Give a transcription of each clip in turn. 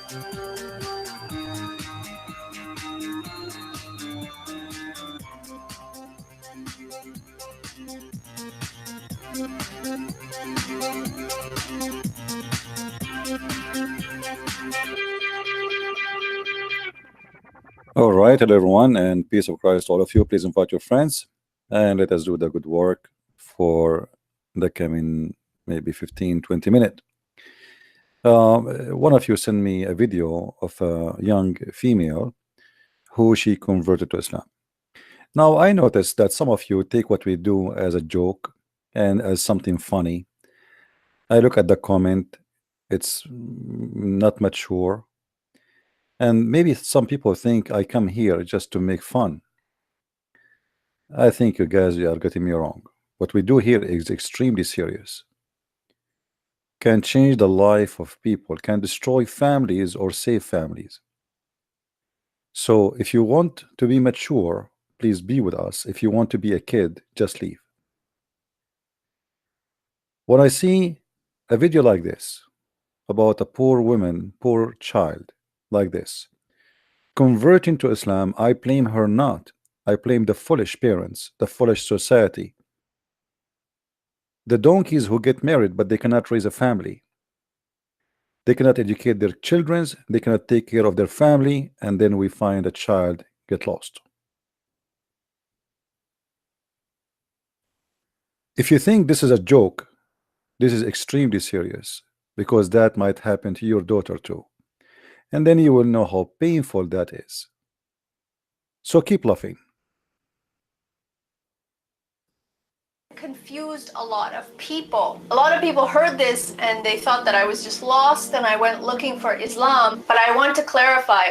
All right, hello everyone, and peace of Christ to all of you. Please invite your friends and let us do the good work for the coming maybe 15-20 minutes. One of you sent me a video of a young female who she converted to Islam. Now, I noticed that some of you take what we do as a joke and as something funny. I look at the comment, it's not mature. And maybe some people think I come here just to make fun. I think you guys are getting me wrong. What we do here is extremely serious. Can change the life of people, can destroy families or save families. So if you want to be mature, please be with us. If you want to be a kid, just leave. When I see a video like this about a poor woman, poor child like this, converting to Islam, I blame her not. I blame the foolish parents, the foolish society, the donkeys who get married but they cannot raise a family. They cannot educate their children, they cannot take care of their family, and then we find a child get lost. If you think this is a joke, this is extremely serious, because that might happen to your daughter too. And then you will know how painful that is. So keep laughing. Confused a lot of people. A lot of people heard this and they thought that I was just lost and I went looking for Islam. But I want to clarify,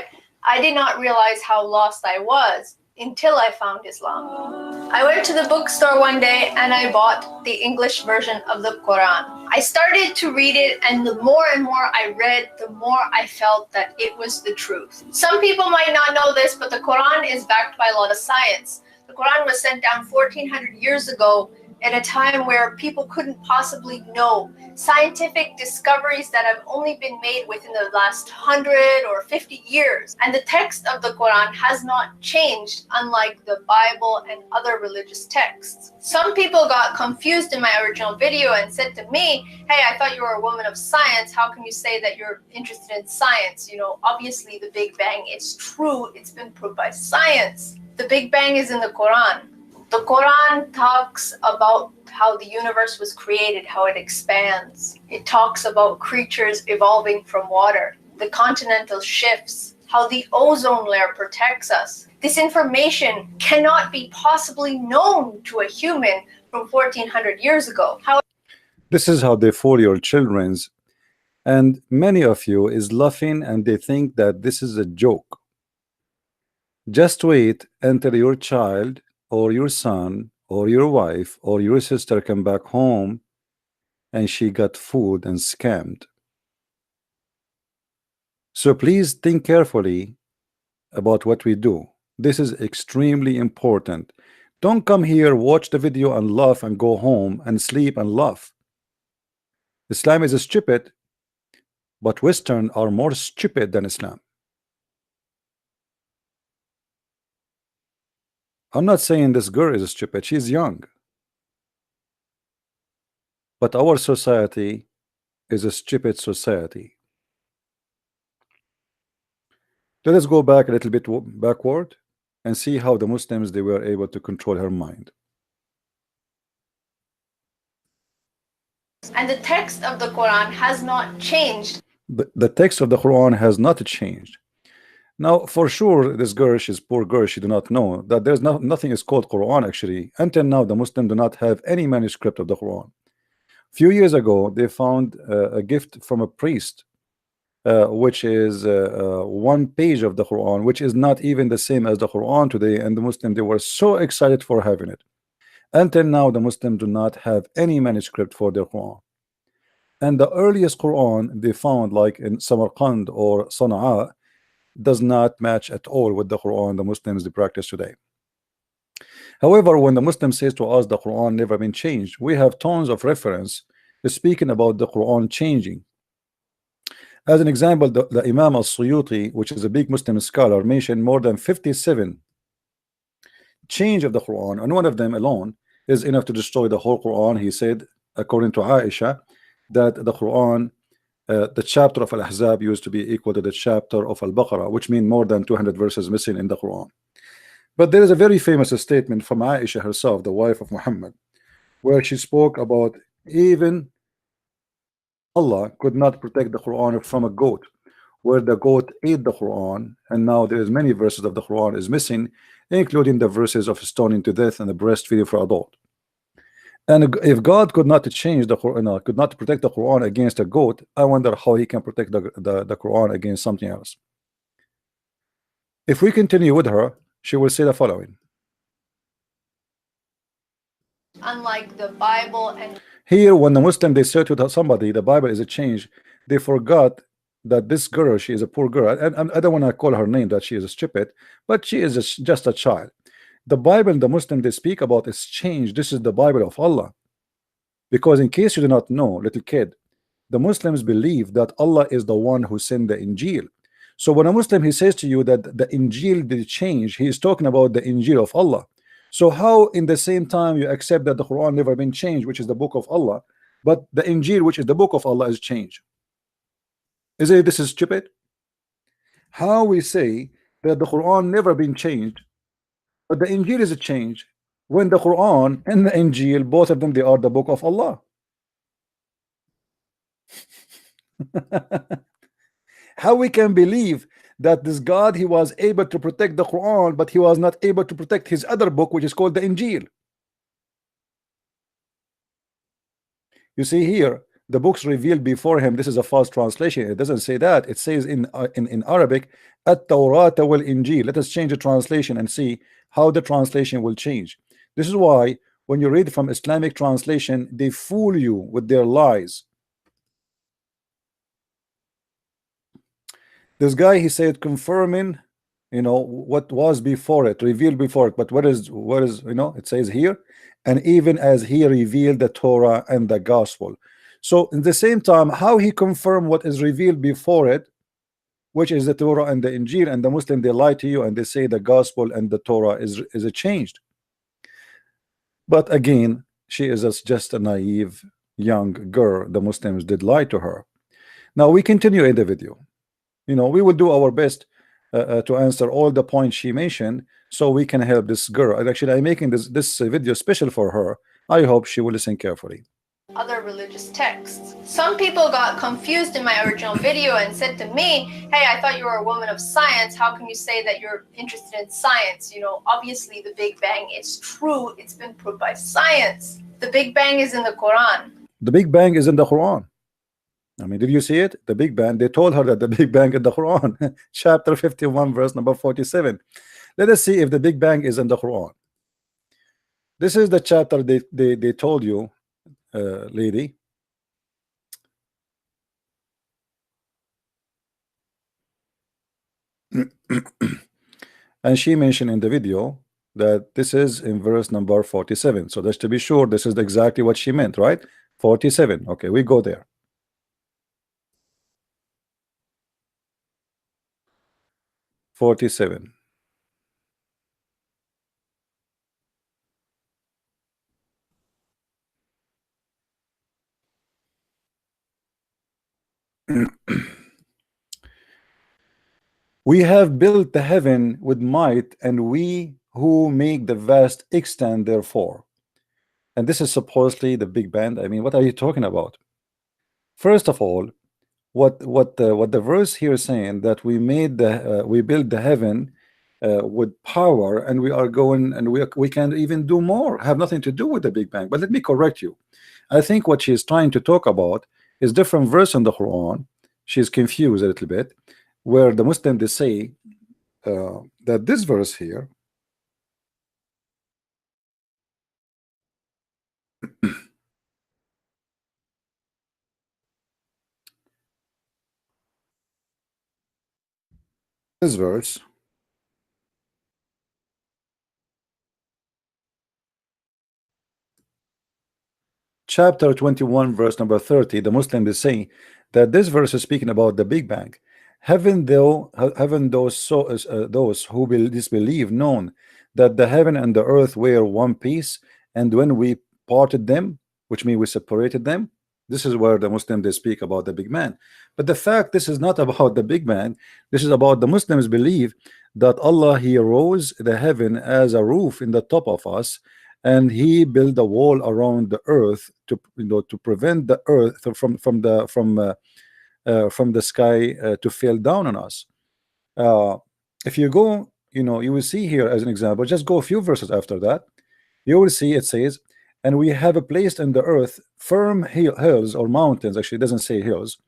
I did not realize how lost I was until I found Islam. I went to the bookstore one day and I bought the English version of the Quran. I started to read it, and the more and more I read, the more I felt that it was the truth. Some people might not know this, but the Quran is backed by a lot of science. The Quran was sent down 1400 years ago at a time where people couldn't possibly know scientific discoveries that have only been made within the last 100 or 50 years. And the text of the Quran has not changed, unlike the Bible and other religious texts. Some people got confused in my original video and said to me, hey, I thought you were a woman of science. How can you say that you're interested in science? You know, obviously the Big Bang is true. It's been proved by science. The Big Bang is in the Quran. The Quran talks about how the universe was created, how it expands. It talks about creatures evolving from water, the continental shifts, how the ozone layer protects us. This information cannot be possibly known to a human from 1400 years ago. This is how they fool your children's, and many of you is laughing and they think that this is a joke. Just wait until your child or your son or your wife or your sister come back home and she got fooled and scammed. So please think carefully about what we do. This is extremely important. Don't come here, watch the video and laugh and go home and sleep and laugh. Islam is stupid, but Western are more stupid than Islam. I'm not saying this girl is stupid, she's young. But our society is a stupid society. Let us go back a little bit backward and see how the Muslims, they were able to control her mind. And the text of the Quran has not changed. The text of the Quran has not changed. Now, for sure, this girl, she's poor girl, she do not know that there's nothing is called Quran actually. Until now, the Muslims do not have any manuscript of the Quran. Few years ago, they found a gift from a priest, which is one page of the Quran, which is not even the same as the Quran today, and the Muslims, they were so excited for having it. Until now, the Muslims do not have any manuscript for their Quran. And the earliest Quran they found, like in Samarkand or Sana'a, does not match at all with the Quran the Muslims they practice today. However, when the Muslim says to us the Quran never been changed, we have tons of reference speaking about the Quran changing. As an example, the Imam al-Suyuti, which is a big Muslim scholar, mentioned more than 57 change of the Quran, and one of them alone is enough to destroy the whole Quran. He said, according to Aisha, that the Quran, the chapter of Al-Ahzab used to be equal to the chapter of Al-Baqarah, which means more than 200 verses missing in the Quran. But there is a very famous statement from Aisha herself, the wife of Muhammad, where she spoke about even Allah could not protect the Quran from a goat, where the goat ate the Quran, and now there is many verses of the Quran is missing, including the verses of stoning to death and the breastfeeding for adult. And if God could not change the Quran, could not protect the Quran against a goat, I wonder how he can protect the Quran against something else. If we continue with her, she will say the following. Unlike the Bible and here, when the Muslim they say to somebody the Bible is a change, they forgot that this girl, she is a poor girl, and I don't want to call her name that she is stupid, but she is just a child. The Bible, the Muslim they speak about is change. This is the Bible of Allah. Because in case you do not know, little kid, the Muslims believe that Allah is the one who sent the Injil. So when a Muslim he says to you that the Injil did change, he is talking about the Injil of Allah. So how in the same time you accept that the Quran never been changed, which is the book of Allah, but the Injil, which is the book of Allah, is changed? Is it this is stupid? How we say that the Quran never been changed, but the Injil is a change, when the Quran and the Injil, both of them, they are the book of Allah. How we can believe that this God, he was able to protect the Quran, but he was not able to protect his other book, which is called the Injil? You see here, the books revealed before him, this is a false translation. It doesn't say that. It says in Arabic, at-Tawrat wal Injil. Let us change the translation and see how the translation will change. This is why when you read from Islamic translation, they fool you with their lies. This guy, he said, confirming, what was before it, revealed before it. But what is, it says here, and even as he revealed the Torah and the gospel. So in the same time, how he confirmed what is revealed before it, which is the Torah and the Injil, and the Muslim, they lie to you and they say the gospel and the Torah is changed. But again, she is just a naive young girl. The Muslims did lie to her. Now we continue in the video. We will do our best to answer all the points she mentioned, so we can help this girl. And actually, I'm making this video special for her. I hope she will listen carefully. other religious texts. Some people got confused in my original video and said to me, hey, I thought you were a woman of science. How can you say that you're interested in science? Obviously the Big Bang is true. It's been proved by science. The Big Bang is in the Quran. The Big Bang is in the Quran. I mean, did you see it? The Big Bang, they told her that the Big Bang in the Quran. Chapter 51, verse number 47. Let us see if the Big Bang is in the Quran. This is the chapter they told you, lady. And she mentioned in the video that this is in verse number 47. So just to be sure, this is exactly what she meant, right? 47. Okay, we go there. 47. We have built the heaven with might, and we who make the vast extent therefore. And this is supposedly the Big Bang. I mean, what are you talking about? First of all, what the verse here is saying, that we build the heaven with power, and we are going, and we can even do more, have nothing to do with the Big Bang. But let me correct you. I think what she is trying to talk about is different verse in the Quran. She's confused a little bit, where the Muslim they say that this verse here this verse chapter 21 verse number 30, the Muslim is saying that this verse is speaking about the Big Bang. Haven't those who disbelieve known that the heaven and the earth were one piece, and when we parted them, which means we separated them? This is where the Muslims they speak about the Big Bang. But the fact this is not about the Big Bang. This is about the Muslims believe that Allah, he rose the heaven as a roof in the top of us, and he built a wall around the earth to to prevent the earth from the sky to fall down on us. If you go, you will see here as an example, just go a few verses after that, you will see it says, and we have placed in the earth firm hills or mountains. Actually, it doesn't say hills,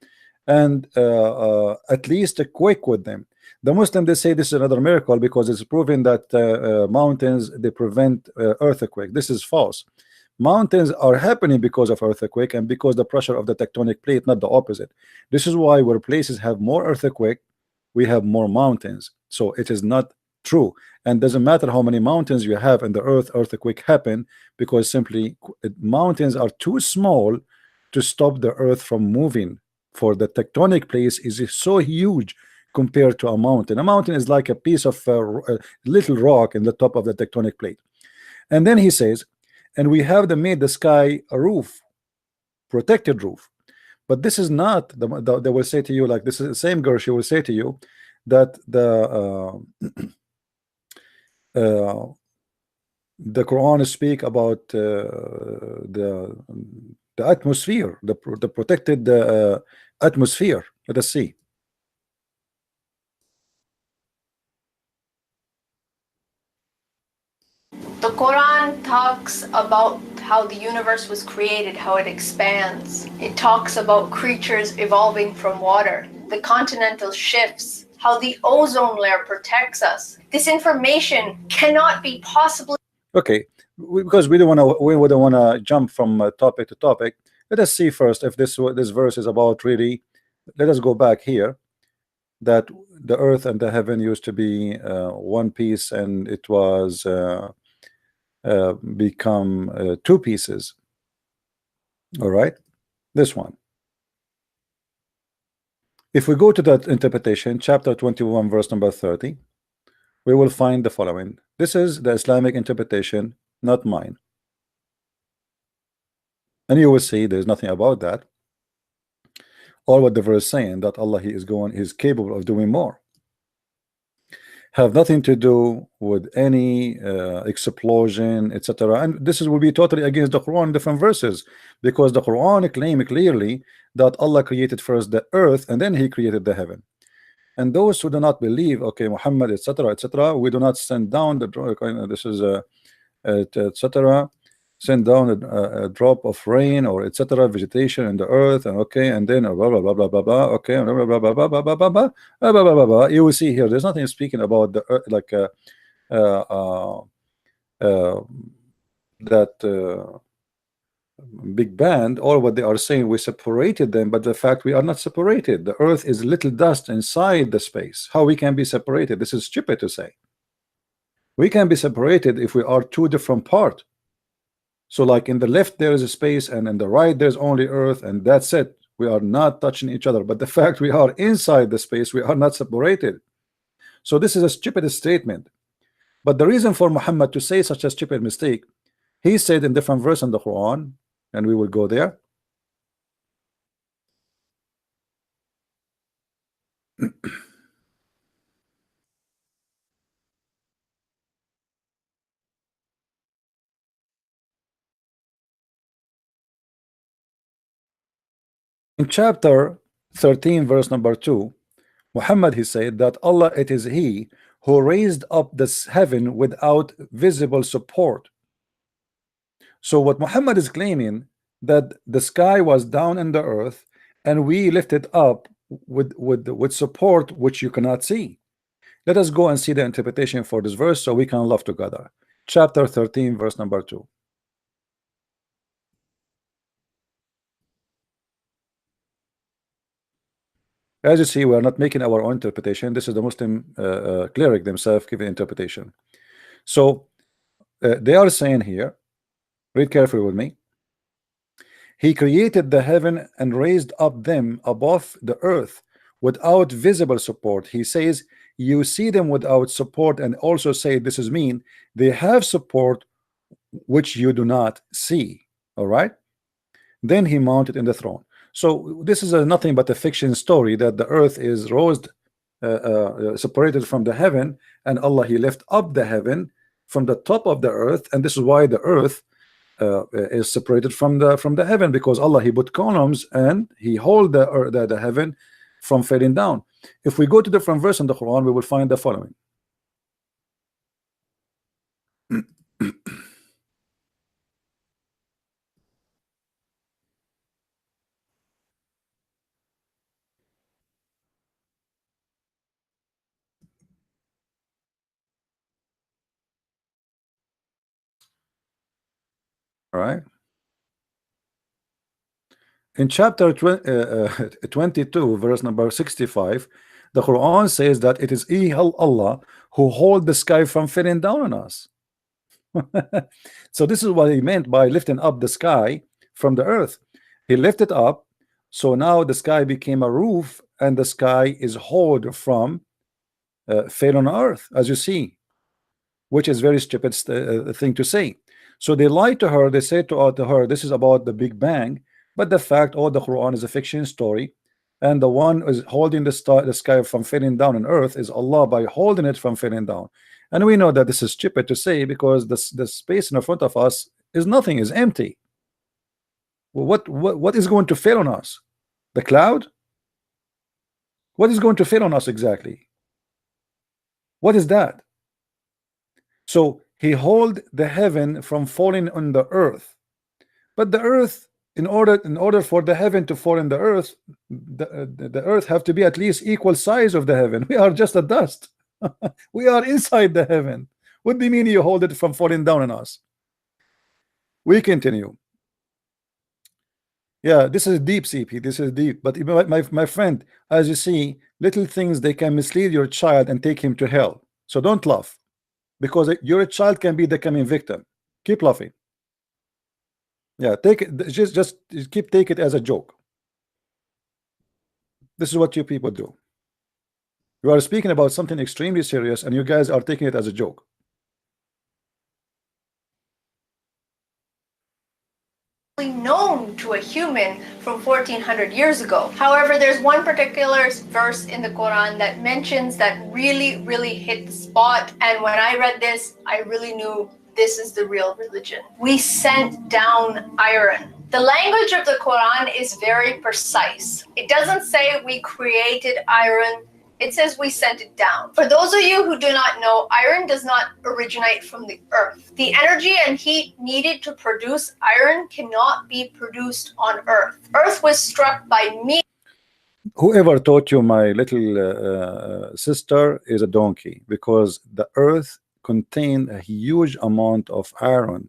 and at least a quake with them. The Muslim they say this is another miracle because it's proven that mountains they prevent earthquake. This is false. Mountains are happening because of earthquake and because the pressure of the tectonic plate, not the opposite. This is why where places have more earthquake, we have more mountains. So it is not true, and doesn't matter how many mountains you have in the earth, earthquake happen because simply mountains are too small to stop the earth from moving. For the tectonic place is so huge compared to a mountain. A mountain is like a piece of little rock in the top of the tectonic plate. And then he says, and we have made the sky a roof, protected roof. But this is not they will say to you, like this is the same girl, she will say to you that the Quran speak about the atmosphere, the protected atmosphere. Let us see. The Quran talks about how the universe was created, how it expands. It talks about creatures evolving from water, the continental shifts, how the ozone layer protects us. This information cannot be possibly. Okay, because we don't want to jump from topic to topic. Let us see first if this verse is about really. Let us go back here. That the earth and the heaven used to be one piece, and it was become two pieces. All right, this one. If we go to that interpretation, chapter 21 verse number 30, we will find the following. This is the Islamic interpretation, not mine, and you will see there's nothing about that. All what the verse saying that Allah he's capable of doing more, have nothing to do with any explosion, etc. And this will be totally against the Quran, different verses, because the Quran claim clearly that Allah created first the earth and then he created the heaven. And those who do not believe, okay, Muhammad, etc., etc., we do not send down the this is etc., send down a drop of rain or etc. vegetation in the earth, and okay, and then blah blah blah blah blah blah, okay, blah blah blah blah blah blah blah blah blah blah blah blah blah. You will see here there's nothing speaking about the earth, like that Big Bang. Or what they are saying, we separated them, but the fact we are not separated. The earth is little dust inside the space. How we can be separated? This is stupid to say. We can be separated if we are two different parts. So like in the left there is a space, and in the right there's only earth, and that's it. We are not touching each other. But the fact we are inside the space, we are not separated. So this is a stupid statement. But the reason for Muhammad to say such a stupid mistake, he said in different verse in the Quran, and we will go there. In chapter 13 verse number 2, Muhammad he said that Allah, it is he who raised up this heaven without visible support. So what Muhammad is claiming, that the sky was down in the earth and we lifted up with support which you cannot see. Let us go and see the interpretation for this verse so we can love together. Chapter 13 verse number 2. As you see, we are not making our own interpretation. This is the Muslim cleric themselves giving interpretation. So they are saying here, read carefully with me. He created the heaven and raised up them above the earth without visible support. He says, you see them without support, and also say, this is mean, they have support which you do not see. All right. Then he mounted in the throne. So this is nothing but a fiction story that the earth is raised, separated from the heaven, and Allah, he left up the heaven from the top of the earth, and this is why the earth is separated from the heaven, because Allah, he put columns and he hold the heaven from falling down. If we go to different verse in the Quran, we will find the following. All right. In chapter 22, verse number 65, the Quran says that it is Allah who hold the sky from falling down on us. So this is what he meant by lifting up the sky from the earth. He lifted up, so now the sky became a roof, and the sky is hold from fail on earth, as you see, which is very stupid thing to say. So they lied to her. They said to her, this is about the Big Bang, but the fact, the Quran is a fiction story, and the one is holding the sky from falling down on earth is Allah by holding it from falling down. And we know that this is stupid to say, because the space in front of us is nothing, is empty. Well, what is going to fail on us? The cloud? What is going to fail on us exactly? What is that? So he hold the heaven from falling on the earth, but the earth, in order for the heaven to fall in the earth, the earth have to be at least equal size of the heaven. We are just a dust. We are inside the heaven. What do you mean you hold it from falling down on us? We continue. Yeah, this is deep, CP. This is deep. But my friend, as you see, little things, they can mislead your child and take him to hell. So don't laugh, because your child can be the coming victim. Keep laughing. Yeah, take it. Just keep take it as a joke. This is what you people do. You are speaking about something extremely serious, and you guys are taking it as a joke. Known to a human from 1400 years ago. However, there's one particular verse in the Quran that mentions that really hit the spot, and when I read this, I really knew this is the real religion. We sent down iron. The language of the Quran is very precise. It doesn't say we created iron. It says we sent it down. For those of you who do not know, iron does not originate from the earth. The energy and heat needed to produce iron cannot be produced on earth. Earth was struck by me. Whoever taught you, my little sister, is a donkey, because the earth contained a huge amount of iron.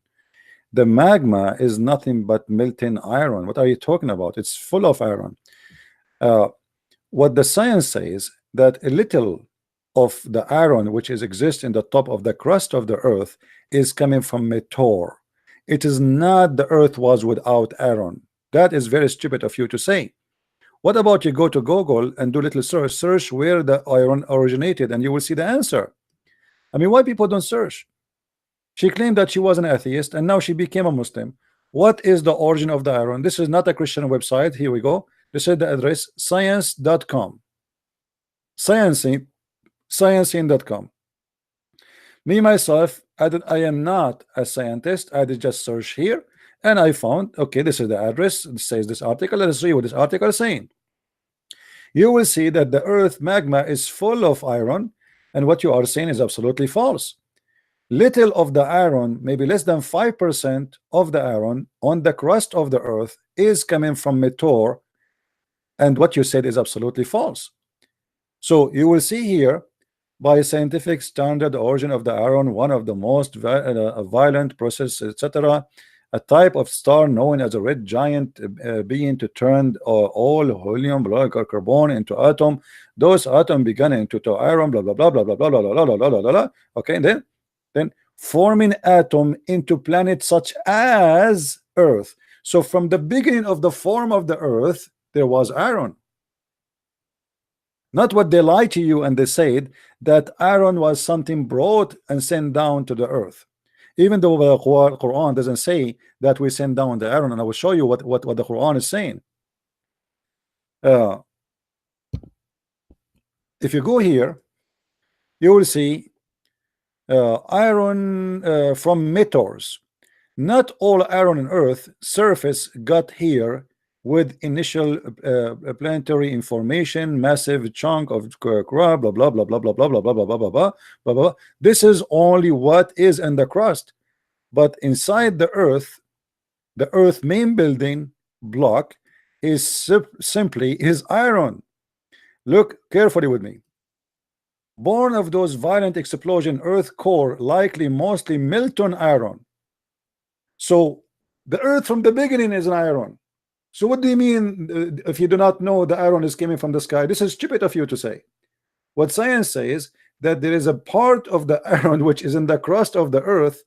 The magma is nothing but melting iron. What are you talking about? It's full of iron. What the science says, that a little of the iron which exists in the top of the crust of the earth is coming from meteor. It is not the earth was without iron. That is very stupid of you to say. What about you go to Google and do little search where the iron originated, and you will see the answer. I mean, why people don't search? She claimed that she was an atheist, and now she became a Muslim. What is the origin of the iron? This is not a Christian website. Here we go. This is the address, science.com. Sciencing.com. Me myself, I am not a scientist. I did just search here, and I found, okay, this is the address. It says this article. Let us see what this article is saying. You will see that the earth magma is full of iron, and what you are saying is absolutely false. Little of the iron, maybe less than 5% of the iron on the crust of the earth, is coming from meteor, and what you said is absolutely false. So you will see here, by scientific standard, the origin of the iron, one of the most violent process, etc., a type of star known as a red giant being to turn all helium, carbon into atom. Those atoms began into iron, blah blah blah blah blah blah blah blah blah blah blah blah. Okay, then forming atom into planets such as Earth. So from the beginning of the form of the earth, there was Aaron. Not what they lie to you and they said that Aaron was something brought and sent down to the earth. Even though the Quran doesn't say that we send down the Aaron, and I will show you what the Quran is saying. If you go here, you will see iron from meteors. Not all iron on earth surface got here with initial planetary information, massive chunk of crust, blah blah blah blah blah blah blah blah blah blah blah blah blah blah. This is only what is in the crust, but inside the earth main building block is simply iron. Look carefully with me. Born of those violent explosion, earth core likely mostly molten iron. So the earth from the beginning is an iron. So what do you mean if you do not know the iron is coming from the sky? This is stupid of you to say. What science says that there is a part of the iron which is in the crust of the earth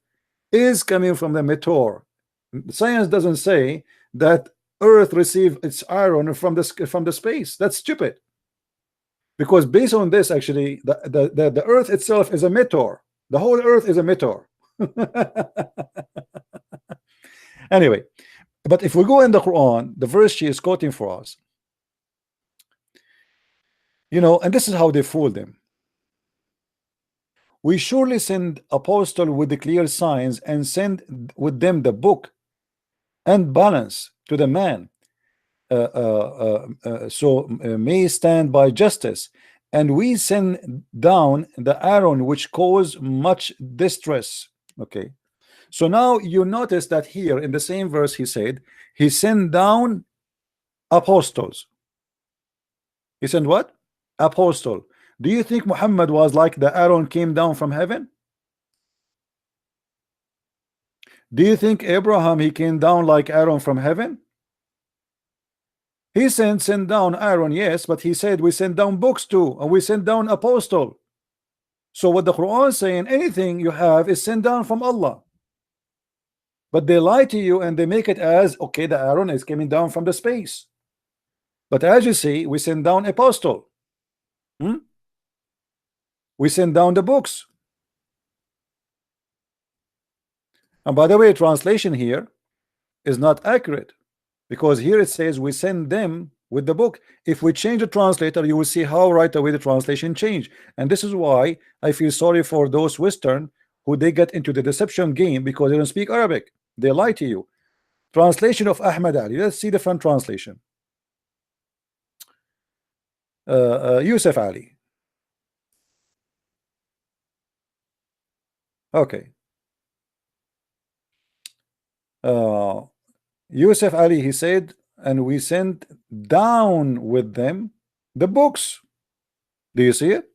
is coming from the meteor. Science doesn't say that earth received its iron from the space. That's stupid. Because based on this, actually, the earth itself is a meteor. The whole earth is a meteor. Anyway, but if we go in the Quran, the verse she is quoting for us, you know, and this is how they fooled them. We surely send apostle with the clear signs and send with them the book and balance to the man, so may stand by justice, and we send down the iron which cause much distress. Okay, so now you notice that here in the same verse he said he sent down apostles. He sent what? Apostle. Do you think Muhammad was like the iron came down from heaven? Do you think Abraham he came down like Aaron from heaven? He sent down Aaron, yes, but he said we send down books too, and we send down apostle. So what the Quran is saying, anything you have is sent down from Allah. But they lie to you and they make it as okay, the Aaron is coming down from the space. But as you see, we send down apostle. We send down the books. And by the way, translation here is not accurate, because here it says we send them with the book. If we change the translator, you will see how right away the translation changed. And this is why I feel sorry for those Western who they get into the deception game because they don't speak Arabic. They lie to you. Translation of Ahmad Ali. Let's see the front translation. Yusuf Ali. Okay. Yusuf Ali, he said, and we sent down with them the books. Do you see it?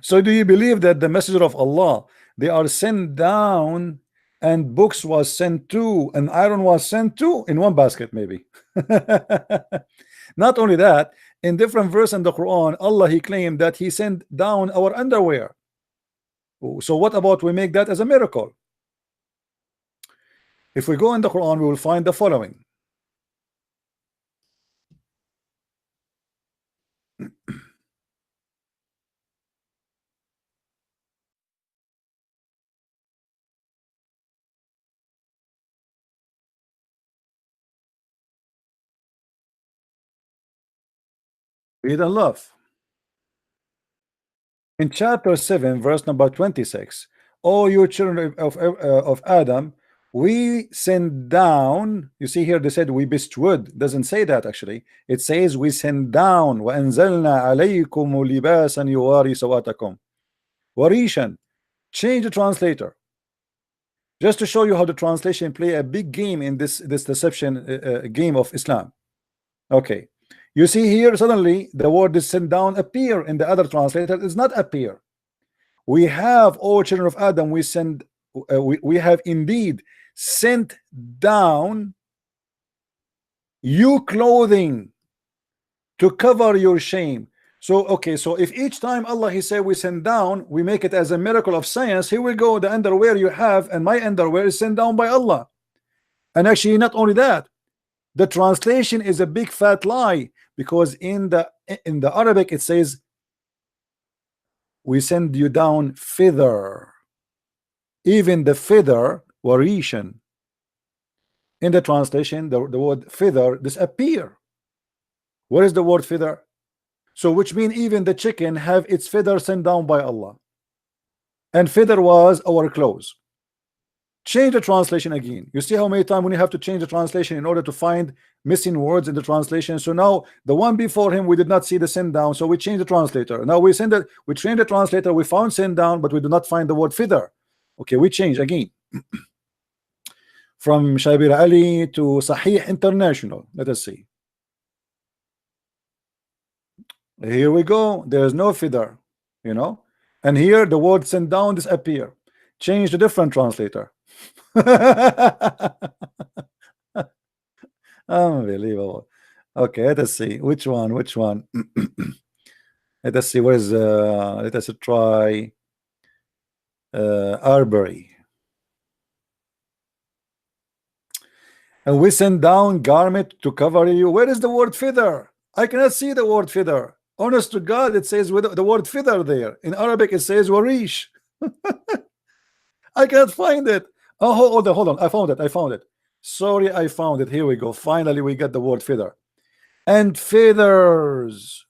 So do you believe that the messenger of Allah, they are sent down and books was sent to and iron was sent to in one basket maybe? Not only that, in different verse in the Quran, Allah he claimed that he sent down our underwear. So what about we make that as a miracle? If we go in the Quran, we will find the following. Read and love. In chapter 7, verse number 26, O you children of Adam, we send down. You see here they said we bestowed. Doesn't say that actually. It says we send down. وَأَنزَلْنَا عَلَيْكُمُ لِبَاسًا يُوَارِي سَوَاتَكُمْ Warishan. Change the translator. Just to show you how the translation play a big game in this deception game of Islam. Okay. You see here suddenly the word is sent down appear in the other translator. It does not appear. We have, all children of Adam, we send we have indeed sent down you clothing to cover your shame. So okay, so if each time Allah he say we send down, we make it as a miracle of science, here we go, the underwear you have and my underwear is sent down by Allah. And actually not only that, the translation is a big fat lie, because in the Arabic it says we send you down feather. Even the feather warishan. In the translation, the word feather disappear. Where is the word feather? So which means even the chicken have its feather sent down by Allah. And feather was our clothes. Change the translation again. You see how many times when you have to change the translation in order to find missing words in the translation. So now the one before him, we did not see the send down, so we change the translator. Now we send it, we train the translator, we found send down, but we do not find the word feather. Okay, we change again. From Shabir Ali to Sahih International. Let us see. Here we go. There is no feather, you know, and here the word send down disappear. Change the different translator. Unbelievable. Okay, let us see which one. Let us see. Where is let us try Arbery. And we send down garment to cover you. Where is the word feather? I cannot see the word feather. Honest to God, it says with the word feather there. In Arabic, it says warish. I cannot find it. Oh, hold on. I found it. Sorry, I found it. Here we go. Finally, we get the word feather. And feathers.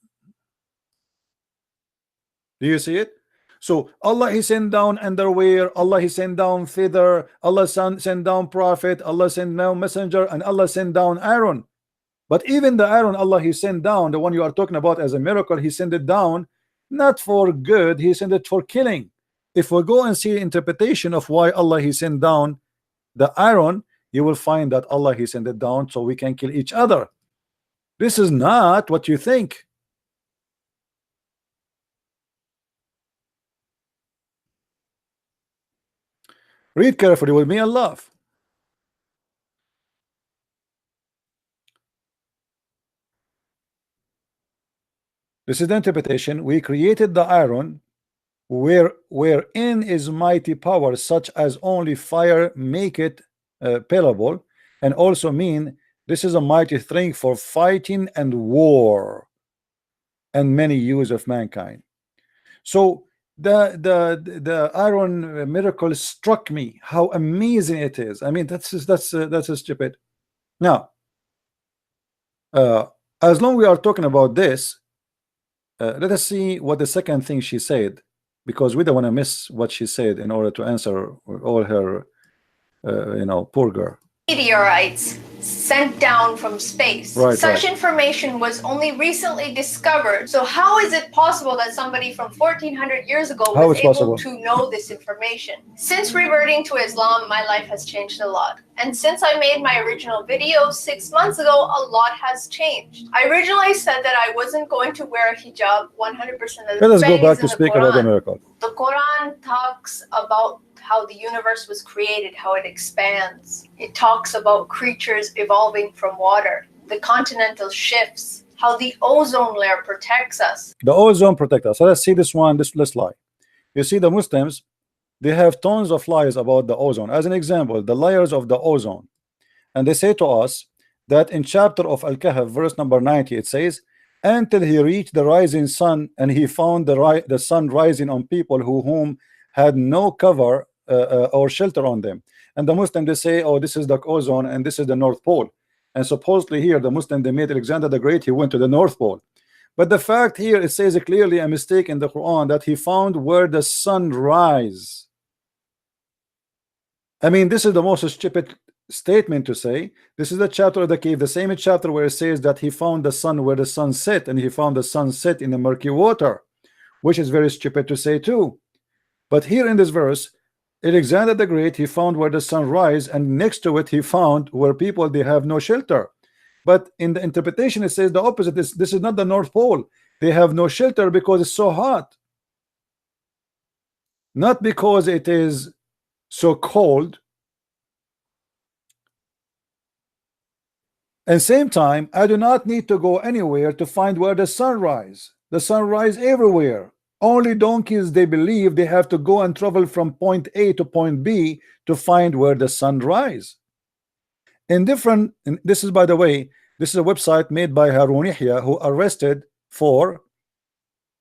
Do you see it? So Allah he sent down underwear, Allah he sent down feather, Allah sent down prophet, Allah sent down messenger, and Allah sent down Aaron. But even the Aaron Allah he sent down, the one you are talking about as a miracle, he sent it down not for good, he sent it for killing. If we go and see the interpretation of why Allah he sent down the Aaron, you will find that Allah he sent it down so we can kill each other. This is not what you think. Read carefully with me and laugh. This is the interpretation. We created the iron wherein is mighty power, such as only fire make it payable, and also mean this is a mighty thing for fighting and war and many use of mankind. So the iron miracle struck me how amazing it is. I mean, that's stupid. Now as long we are talking about this, let us see what the second thing she said, because we don't want to miss what she said in order to answer all her poor girl. Meteorites sent down from space. Such information was only recently discovered. So how is it possible that somebody from 1400 years ago was able to know this information? Since reverting to Islam, my life has changed a lot. And since I made my original video 6 months ago, a lot has changed. I originally said that I wasn't going to wear a hijab 100% of the time. Let us go back to speak about the miracle. The Quran talks about how the universe was created, how it expands. It talks about creatures evolving from water, the continental shifts, how the ozone layer protects us. The ozone protects us. So let's see this one, this lie. You see, the Muslims, they have tons of lies about the ozone. As an example, the layers of the ozone. And they say to us that in chapter of Al-Kahf, verse number 90, it says, until he reached the rising sun, and he found the sun rising on people whom had no cover or shelter on them. And the Muslim, they say, oh, this is the ozone and this is the North Pole. And supposedly here the Muslim, they made Alexander the Great, he went to the North Pole. But the fact here, it says clearly a mistake in the Quran that he found where the sun rise. I mean, this is the most stupid statement to say. This is the chapter of the cave, the same chapter where it says that he found the sun where the sun set, and he found the sun set in the murky water, which is very stupid to say too. But here in this verse, Alexander the Great, he found where the sun rise, and next to it he found where people, they have no shelter. But in the interpretation it says the opposite. This is not the North Pole. They have no shelter because it's so hot, not because it is so cold. And same time, I do not need to go anywhere to find where the sun rise. The sun rise everywhere. Only donkeys, they believe they have to go and travel from point A to point B to find where the sun rise. In different, and this is, by the way, this is a website made by Harun Yahya, who arrested for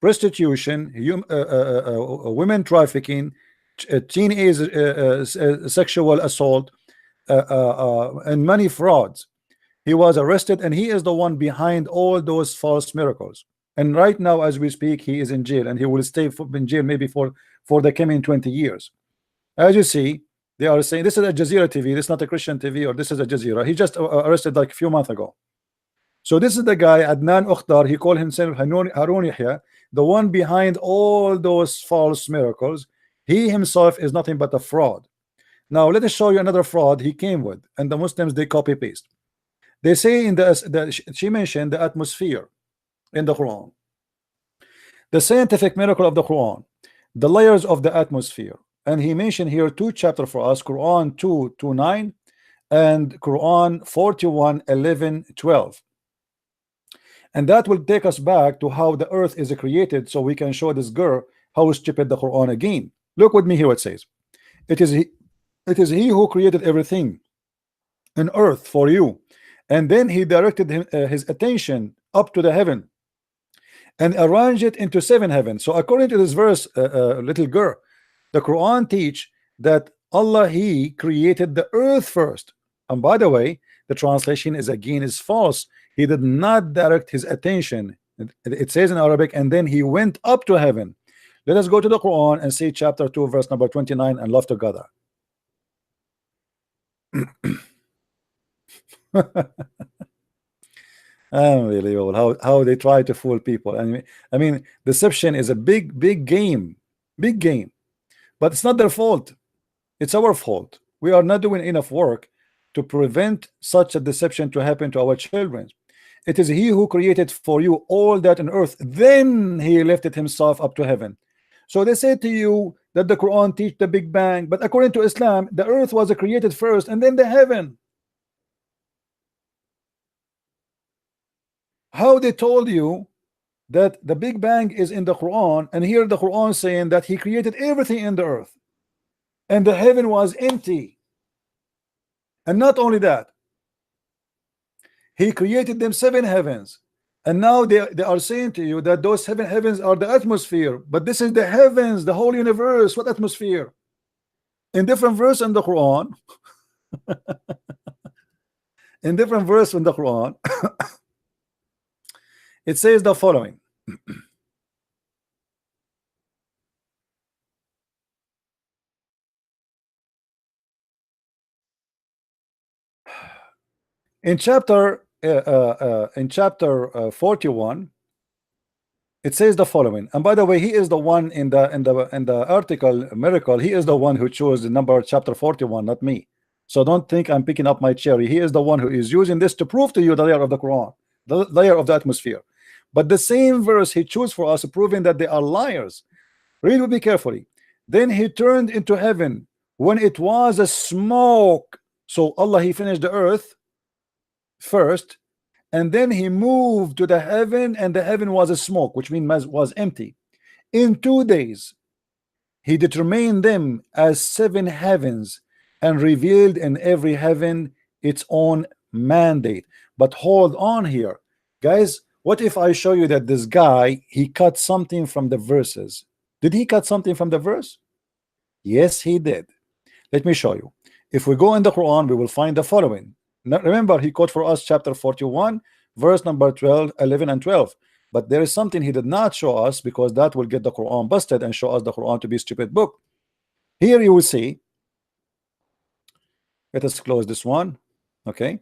prostitution, women trafficking, teenage sexual assault, and many frauds. He was arrested, and he is the one behind all those false miracles. And right now, as we speak, he is in jail, and he will stay in jail maybe for the coming 20 years. As you see, they are saying this is a Jazeera TV. This is not a Christian TV, or this is a Jazeera. He just arrested like a few months ago. So this is the guy Adnan Ukhtar. He called himself Harun Yahya, the one behind all those false miracles. He himself is nothing but a fraud. Now let us show you another fraud he came with, and the Muslims, they copy paste. They say in she mentioned the atmosphere in the Quran, the scientific miracle of the Quran, the layers of the atmosphere, and he mentioned here two chapters for us: Quran 2:9 and Quran 41:11-12. And that will take us back to how the earth is created, so we can show this girl how stupid the Quran again. Look with me here. It says, it is he who created everything in earth for you, and then he directed his attention up to the heaven and arranged it into 7 heavens. So according to this verse, little girl, the Quran teach that Allah, he created the earth first. And by the way, the translation is false. He did not direct his attention. It says in Arabic, and then he went up to heaven. Let us go to the Quran and see chapter 2 verse number 29 and love together. Unbelievable how they try to fool people. I mean deception is a big game, but it's not their fault, it's our fault. We are not doing enough work to prevent such a deception to happen to our children. It is he who created for you all that on earth, then he lifted himself up to heaven. So they say to you that the Quran teach the Big Bang, but according to Islam, the earth was created first and then the heaven. How they told you that the Big Bang is in the Quran, and here the Quran saying that he created everything in the earth and the heaven was empty. And not only that, he created them 7 heavens, and now they are saying to you that those 7 heavens are the atmosphere, but this is the heavens, the whole universe. What atmosphere? In different verse in the Quran in different verse in the Quran it says the following. In chapter 41, it says the following. And by the way, he is the one in the article miracle. He is the one who chose the number chapter 41, not me. So don't think I'm picking up my cherry. He is the one who is using this to prove to you the layer of the Quran, the layer of the atmosphere. But the same verse he chose for us, proving that they are liars. Read with me carefully. Then he turned into heaven when it was a smoke. So Allah, he finished the earth first, and then he moved to the heaven, and the heaven was a smoke, which means was empty. In 2 days he determined them as 7 heavens and revealed in every heaven its own mandate. But hold on here, guys. What if I show you that this guy, he cut something from the verses? Did he cut something from the verse? Yes, he did. Let me show you. If we go in the Quran, we will find the following. Now, remember, he quote for us chapter 41 verse number 12, 11 and 12. But there is something he did not show us, because that will get the Quran busted and show us the Quran to be a stupid book. Here you will see, let us close this one. Okay,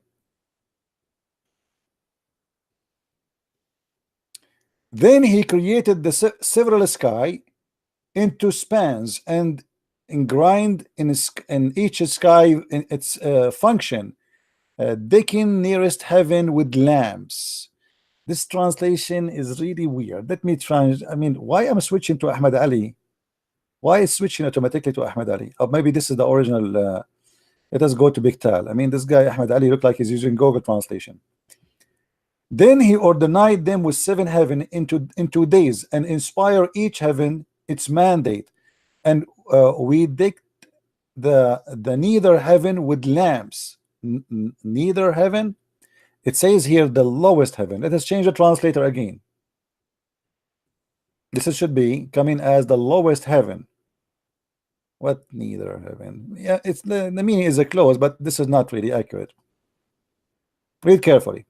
then he created the several sky into spans and grind in each sky in its function, decking nearest heaven with lamps. This translation is really weird. Let me try. I mean, why am I switching to Ahmad Ali? Why is switching automatically to Ahmad Ali? Or maybe this is the original. Let us go to Big Tal. I mean, this guy Ahmad Ali looked like he's using Google translation. Then he ordained them with 7 heaven into days, and inspire each heaven its mandate, and we dict the neither heaven with lamps. Neither heaven, it says here the lowest heaven. Let us change the translator again. This should be coming as the lowest heaven. What neither heaven? Yeah, it's the meaning is a close, but this is not really accurate. Read carefully.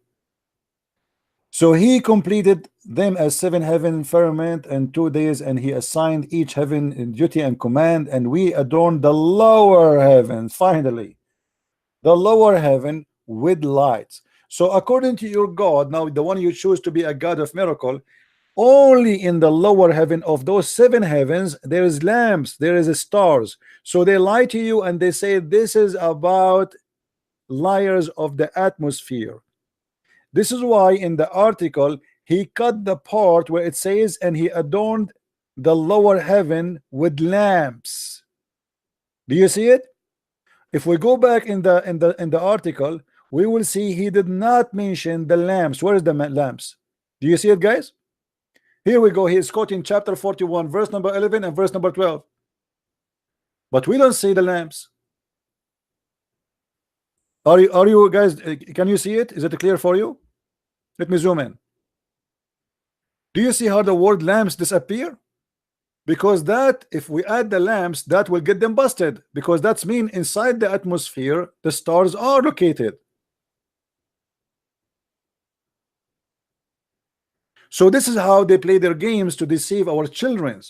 So he completed them as 7 heaven firmament and 2 days, and he assigned each heaven in duty and command, and we adorned the lower heaven, finally, the lower heaven with lights. So according to your God, now the one you choose to be a God of miracle, only in the lower heaven of those 7 heavens there is lamps, there is stars. So they lie to you and they say this is about layers of the atmosphere. This is why in the article he cut the part where it says and he adorned the lower heaven with lamps. Do you see it? If we go back in the article, we will see he did not mention the lamps. Where is the lamps? Do you see it, guys? Here we go. He is quoting chapter 41 verse number 11 and verse number 12, but we don't see the lamps. Are you guys, can you see it? Is it clear for you? Let me zoom in. Do you see how the word lamps disappear? Because that, if we add the lamps, that will get them busted, because that's mean inside the atmosphere the stars are located. So this is how they play their games to deceive our children.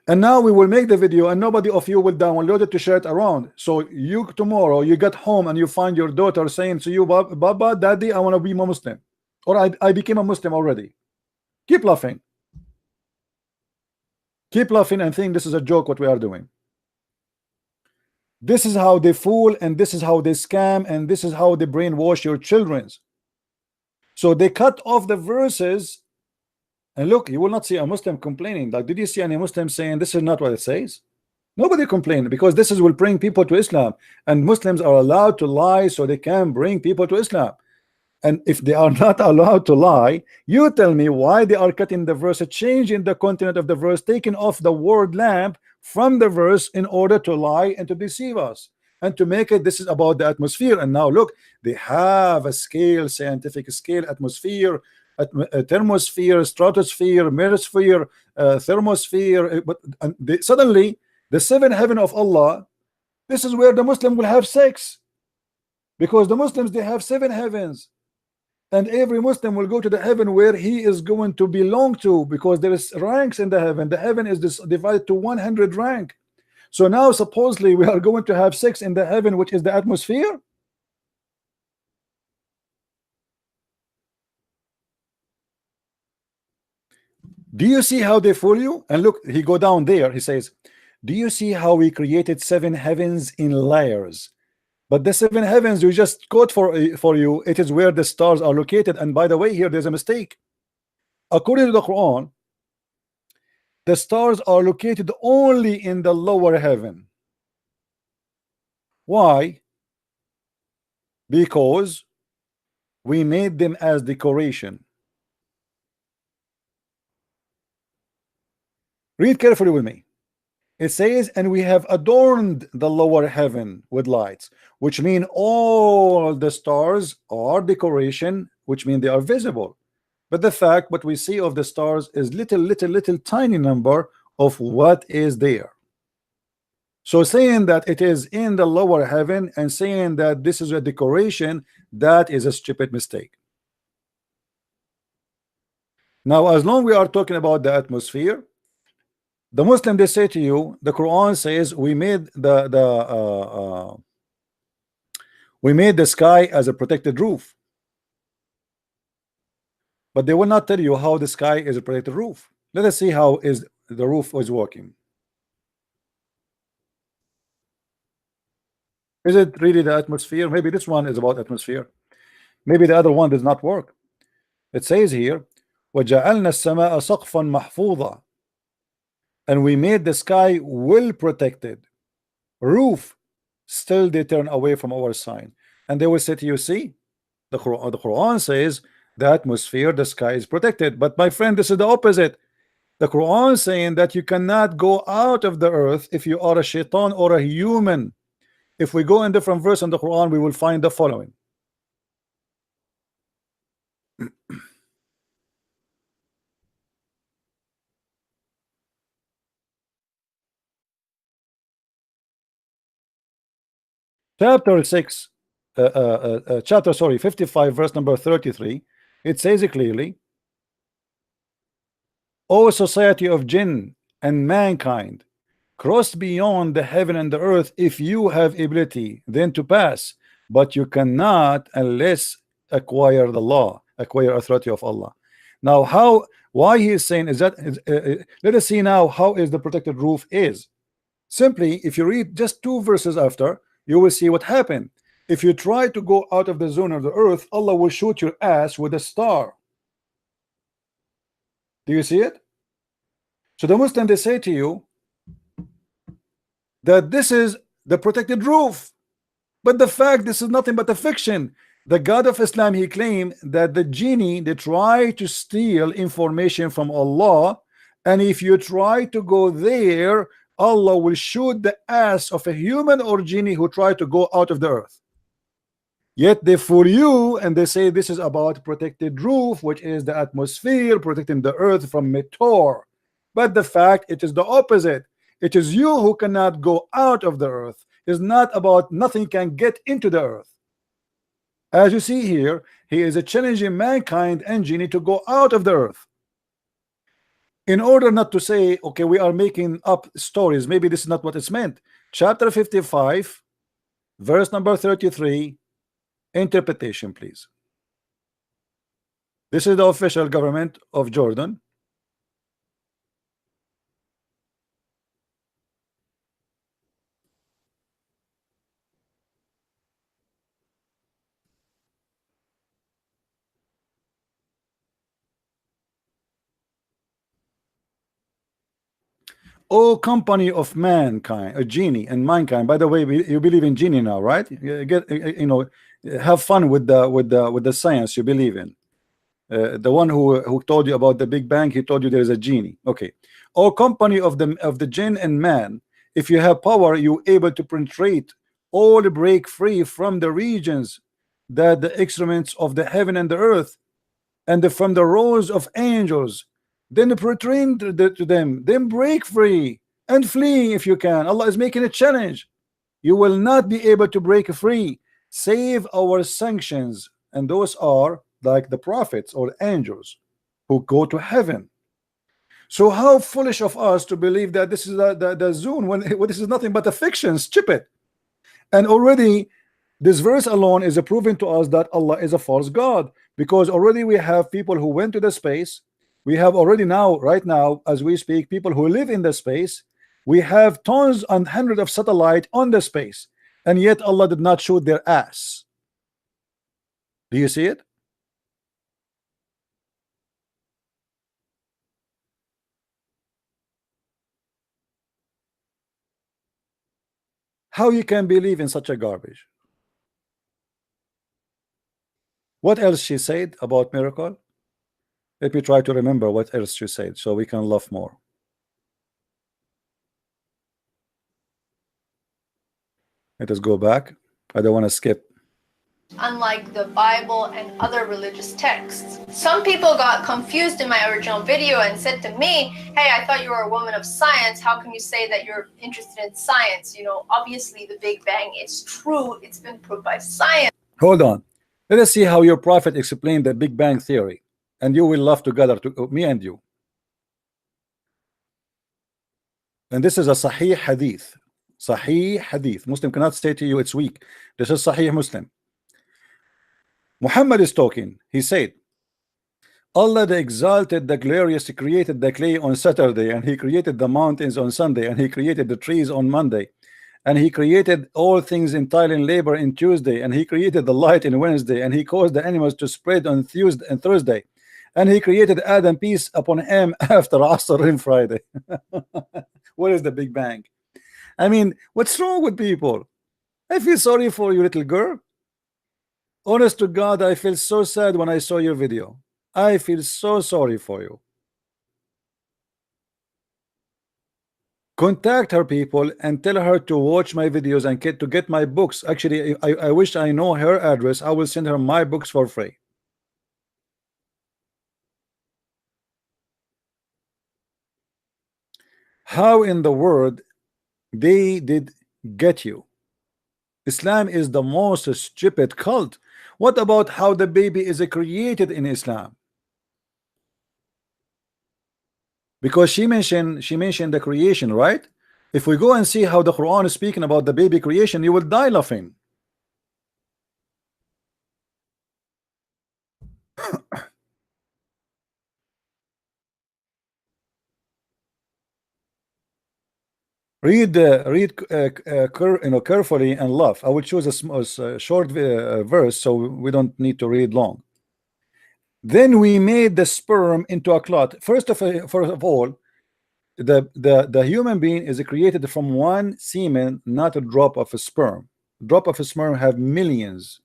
And now we will make the video and nobody of you will download it to share it around. So you tomorrow you get home and you find your daughter saying to you, Baba, Daddy, I want to be a Muslim, or I became a Muslim already. Keep laughing. Keep laughing and think this is a joke what we are doing. This is how they fool, and this is how they scam, and this is how they brainwash your children. So they cut off the verses. And look, you will not see a Muslim complaining. Like, did you see any Muslim saying this is not what it says? Nobody complained, because this is will bring people to Islam, and Muslims are allowed to lie so they can bring people to Islam. And if they are not allowed to lie, you tell me why they are cutting the verse, changing the content of the verse, taking off the word lamp from the verse in order to lie and to deceive us and to make it this is about the atmosphere. And now look, they have a scale, scientific scale, atmosphere, thermosphere, stratosphere, mesosphere, thermosphere, but suddenly the 7 heaven of Allah, this is where the Muslim will have sex, because the Muslims, they have 7 heavens, and every Muslim will go to the heaven where he is going to belong to, because there is ranks in the heaven. The heaven is divided to 100 rank. So now supposedly we are going to have sex in the heaven, which is the atmosphere. Do you see how they fool you? And look, he go down there, he says, do you see how we created 7 heavens in layers? But the 7 heavens you just quote for you, it is where the stars are located. And by the way, here there's a mistake. According to the Quran, the stars are located only in the lower heaven. Why? Because we made them as decoration. Read carefully with me. It says, and we have adorned the lower heaven with lights, which mean all the stars are decoration, which mean they are visible. But the fact what we see of the stars is little tiny number of what is there. So saying that it is in the lower heaven and saying that this is a decoration, that is a stupid mistake. Now, as long we are talking about the atmosphere, the Muslim, they say to you, the Quran says we made the sky as a protected roof, but they will not tell you how the sky is a protected roof. Let us see how is the roof is working. Is it really the atmosphere? Maybe this one is about atmosphere. Maybe the other one does not work. It says here, وَجَعَلْنَا السَّمَاءَ سَقْفًا مَحْفُوظًا, and we made the sky well protected. Roof, still they turn away from our sign. And they will say to you, see, The Quran says the atmosphere, the sky is protected. But my friend, this is the opposite. The Quran saying that you cannot go out of the earth if you are a shaitan or a human. If we go in different verse in the Quran, we will find the following. Chapter 6, chapter 55, verse number 33. It says it clearly, O society of jinn and mankind, cross beyond the heaven and the earth if you have ability then to pass, but you cannot unless acquire the law, acquire authority of Allah. Now why he is saying is that let us see now how is the protected roof is. Simply, if you read just 2 verses after, you will see what happened. If you try to go out of the zone of the earth, Allah will shoot your ass with a star. Do you see it? So the Muslim, they say to you that this is the protected roof, but the fact this is nothing but a fiction. The God of Islam, he claimed that the genie, they try to steal information from Allah, and if you try to go there, Allah will shoot the ass of a human or genie who try to go out of the earth. Yet they fool you and they say this is about protected roof, which is the atmosphere protecting the earth from meteor. But the fact it is the opposite. It is you who cannot go out of the earth. It's not about nothing can get into the earth. As you see here, he is challenging mankind and genie to go out of the earth. In order not to say, okay, we are making up stories, maybe this is not what it's meant. Chapter 55, verse number 33, interpretation, please. This is the official government of Jordan. O company of mankind, a genie and mankind. By the way, you believe in genie now, right? You get, you know, have fun with the science you believe in. The one who told you about the Big Bang, he told you there is a genie. Okay. O company of the jinn and man, if you have power, you able to penetrate all break free from the regions that the excrements of the heaven and the earth, and from the rows of angels. Then penetrate to them, then break free and flee if you can. Allah is making a challenge. You will not be able to break free save our sanctions, and those are like the prophets or angels who go to heaven. So how foolish of us to believe that this is the zone when this is nothing but a fiction. Skip it. And already this verse alone is proving to us that Allah is a false God, because already we have people who went to the space. We have already now, right now, as we speak, people who live in the space. We have tons and hundreds of satellites on the space, and yet Allah did not shoot their ass. Do you see it? How you can believe in such a garbage? What else she said about miracle? Let me try to remember what else she said so we can laugh more. Let us go back. I don't want to skip. Unlike the Bible and other religious texts. Some people got confused in my original video and said to me, hey, I thought you were a woman of science. How can you say that you're interested in science? You know, obviously the Big Bang is true. It's been proved by science. Hold on. Let us see how your prophet explained the Big Bang theory, and you will laugh together, me and you. And this is a Sahih Hadith. Sahih Hadith. Muslim cannot say to you it's weak. This is Sahih Muslim. Muhammad is talking. He said, Allah the exalted, the glorious, created the clay on Saturday, and he created the mountains on Sunday, and he created the trees on Monday, and he created all things in toil and labor in Tuesday, and he created the light in Wednesday, and he caused the animals to spread on Tuesday and Thursday, and he created Adam, peace upon him, after Asr in Friday. What is the Big Bang? I mean, what's wrong with people? I feel sorry for you, little girl. Honest to God, I feel so sad when I saw your video. I feel so sorry for you. Contact her, people, and tell her to watch my videos and to get my books. Actually, I wish I know her address. I will send her my books for free. How in the world they did get you? Islam is the most stupid cult. What about how the baby is created in Islam? Because she mentioned the creation, right? If we go and see how the Quran is speaking about the baby creation, you will die laughing. Read carefully and laugh. I will choose a short verse so we don't need to read long. Then we made the sperm into a clot. First of all, the human being is created from one semen, not a drop of a sperm. Drop of a sperm have millions,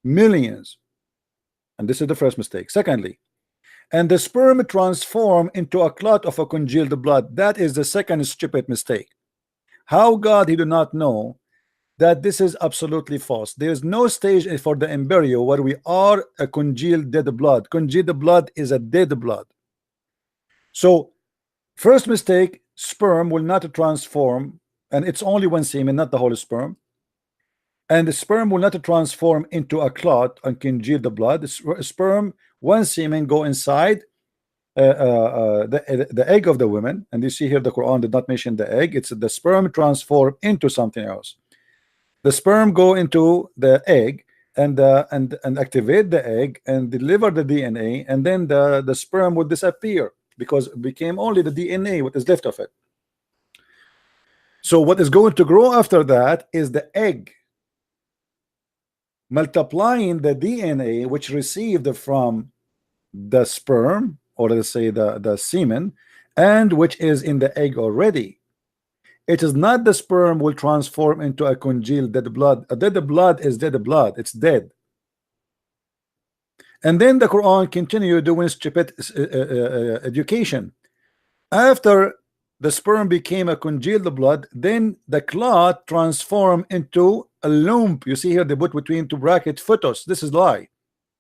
and this is the first mistake. Secondly, and the sperm transform into a clot of a congealed blood. That is the second stupid mistake. How God he do not know that this is absolutely false. There is no stage for the embryo where we are a congealed dead blood. Congealed blood is a dead blood. So first mistake, sperm will not transform, and it's only one semen, not the whole sperm. And the sperm will not transform into a clot and congeal the blood. The sperm, one semen go inside the egg of the woman, and you see here the Quran did not mention the egg. It's the sperm transform into something else. The sperm go into the egg and activate the egg and deliver the DNA, and then the sperm would disappear because it became only the DNA what is left of it. So what is going to grow after that is the egg multiplying the DNA which received from the sperm, or let's say the semen, and which is in the egg already. It is not the sperm will transform into a congealed dead blood. A dead blood is dead blood, it's dead. And then the Quran continue doing stupid education. After the sperm became a congealed blood, then the clot transformed into a lump. You see here they put between two bracket fetus. This is lie.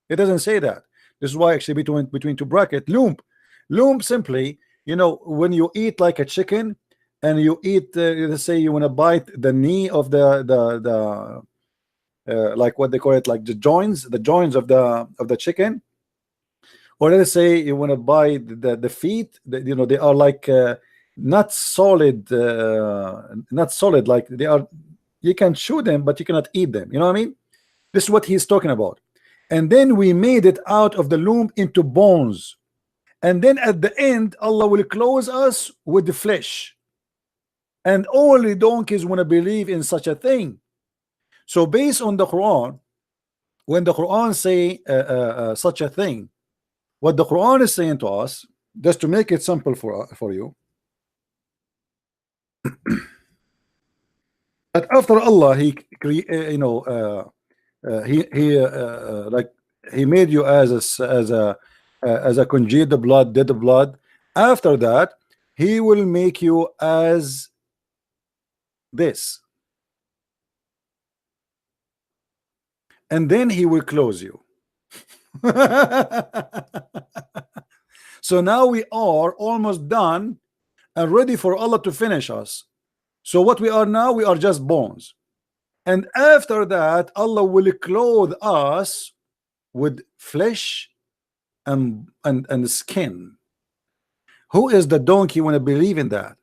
It doesn't say that. This is why actually between two bracket lump. Lump simply, you know, when you eat like a chicken and you eat, let's say you want to bite the knee of the like what they call it, like the joints of the chicken, or let's say you want to bite the feet, you know, they are like not solid, like they are, you can chew them but you cannot eat them, you know what I mean? This is what he's talking about. And then we made it out of the lump into bones, and then at the end Allah will close us with the flesh, and only donkeys want to believe in such a thing. So based on the Quran, when the Quran say such a thing, what the Quran is saying to us, just to make it simple for you, that after Allah he like he made you as a congealed blood, dead blood. After that he will make you as this, and then he will close you. So now we are almost done and ready for Allah to finish us. So what we are now, we are just bones, and after that Allah will clothe us with flesh and skin. Who is the donkey when I believe in that?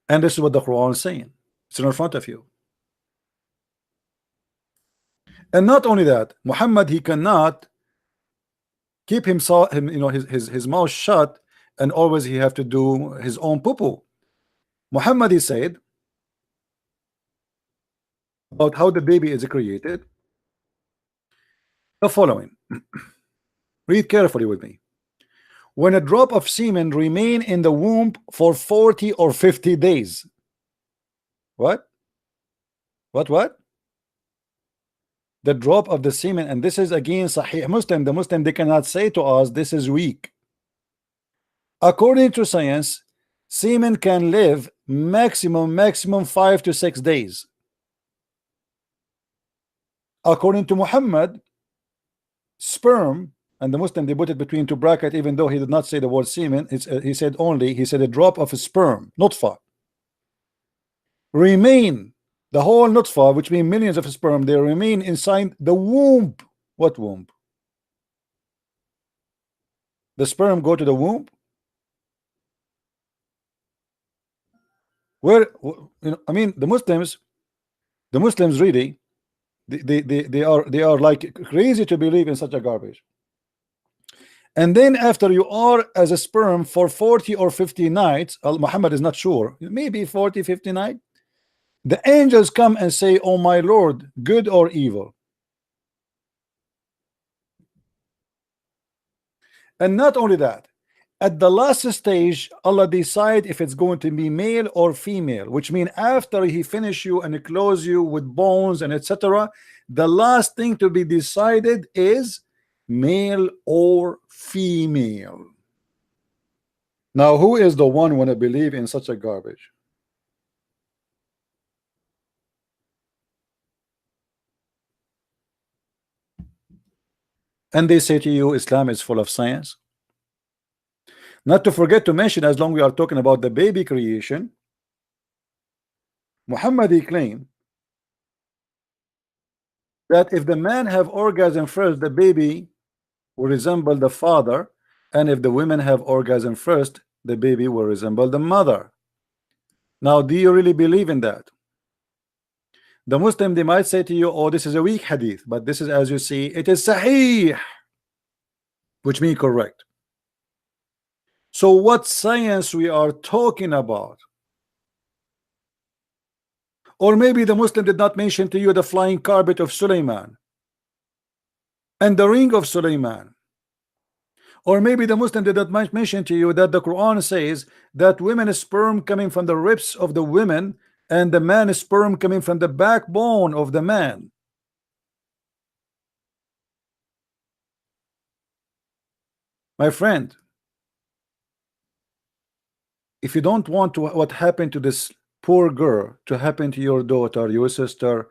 And this is what the Quran is saying. It's in front of you. And not only that, Muhammad, he cannot keep himself, his mouth shut, and always he have to do his own poo-poo. Muhammad, he said about how the baby is created the following. Read carefully with me. When a drop of semen remain in the womb for 40 or 50 days. What? the drop of the semen, and this is again Sahih Muslim. The Muslim, they cannot say to us this is weak. According to science, semen can live maximum 5 to 6 days. According to Muhammad, sperm, and the Muslim, they put it between two brackets, even though he did not say the word semen. He said a drop of a sperm, nutfa, remain, the whole nutfa, which means millions of sperm, they remain inside the womb. What womb? The sperm go to the womb. Where, I mean, the Muslims really, they are like crazy to believe in such a garbage. And then after you are as a sperm for 40 or 50 nights, Muhammad is not sure, maybe 40, 50 nights, the angels come and say, oh my Lord, good or evil. And not only that, at the last stage, Allah decide if it's going to be male or female, which means after he finish you and close you with bones and etc., the last thing to be decided is male or female. Now, who is the one want to believe in such a garbage? And they say to you, Islam is full of science. Not to forget to mention, as long we are talking about the baby creation, Muhammad, he claimed that if the man have orgasm first, the baby will resemble the father, and if the women have orgasm first, the baby will resemble the mother. Now, do you really believe in that? The Muslim, they might say to you, oh, this is a weak hadith, but this is, as you see, it is sahih, which means correct. So what science we are talking about? Or maybe the Muslim did not mention to you the flying carpet of Sulaiman and the ring of Sulaiman. Or maybe the Muslim did not mention to you that the Quran says that women's sperm coming from the ribs of the women and the man's sperm coming from the backbone of the man. My friend, if you don't want to what happened to this poor girl to happen to your daughter, your sister,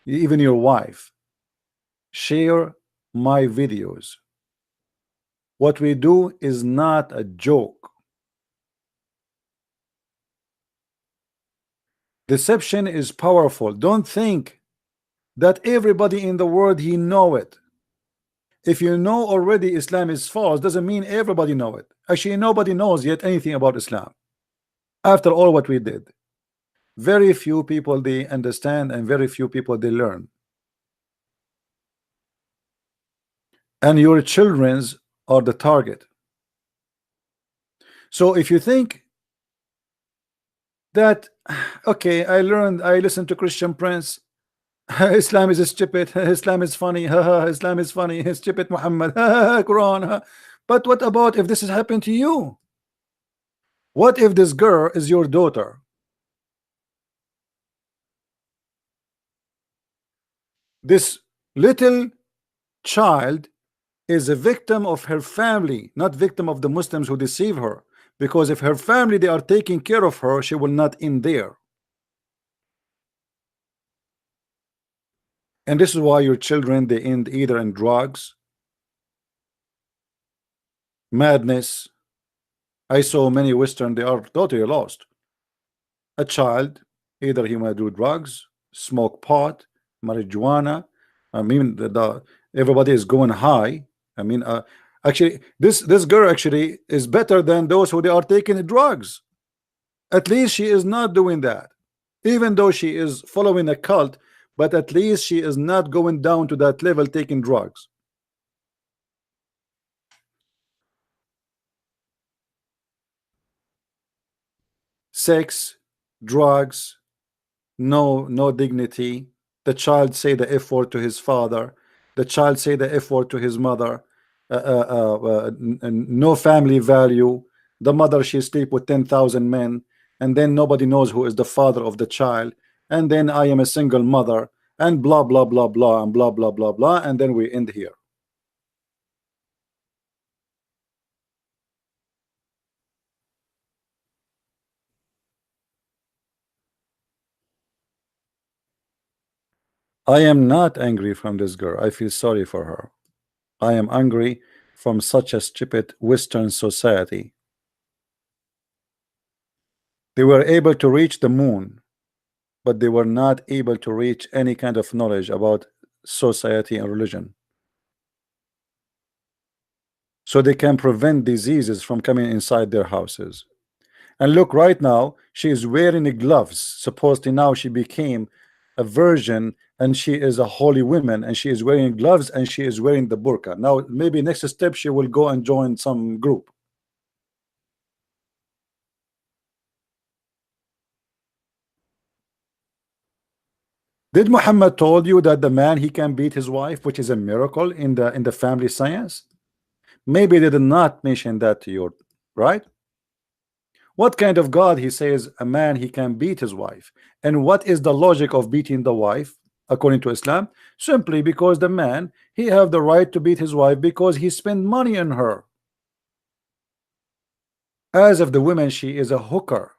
even your wife, share my videos. What we do is not a joke. Deception is powerful. Don't think that everybody in the world he know it. If you know already Islam is false, doesn't mean everybody know it. Actually, nobody knows yet anything about Islam. After all what we did, very few people they understand, and very few people they learn. And your children's are the target. So if you think that, okay, I listened to Christian Prince, Islam is stupid, Islam is funny, Islam is funny, stupid Muhammad, Quran. But what about if this has happened to you? What if this girl is your daughter? This little child is a victim of her family, not victim of the Muslims who deceive her. Because if her family, they are taking care of her, she will not end there. And this is why your children, they end either in drugs, madness. I saw many Western, they are totally lost. A child, either he might do drugs, smoke pot, marijuana. I mean, everybody is going high. I mean, actually, this girl actually is better than those who they are taking drugs. At least she is not doing that, even though she is following a cult. But at least she is not going down to that level taking drugs. Sex, drugs, no dignity. The child say the F word to his father. The child say the F word to his mother. No family value. The mother, she sleep with 10,000 men, and then nobody knows who is the father of the child. And then I am a single mother. and blah blah blah blah and blah blah blah blah, and then we end here. I am not angry from this girl. I feel sorry for her. I am angry from such a stupid Western society. They were able to reach the moon, but they were not able to reach any kind of knowledge about society and religion. So they can prevent diseases from coming inside their houses. And look, right now she is wearing gloves. Supposedly now she became a virgin and she is a holy woman, and she is wearing gloves and she is wearing the burqa. Now maybe next step she will go and join some group. Did Muhammad told you that the man he can beat his wife, which is a miracle in the family science? Maybe they did not mention that to you, right? What kind of God he says a man he can beat his wife? And what is the logic of beating the wife according to Islam? Simply because the man he have the right to beat his wife because he spent money on her. As if the woman she is a hooker.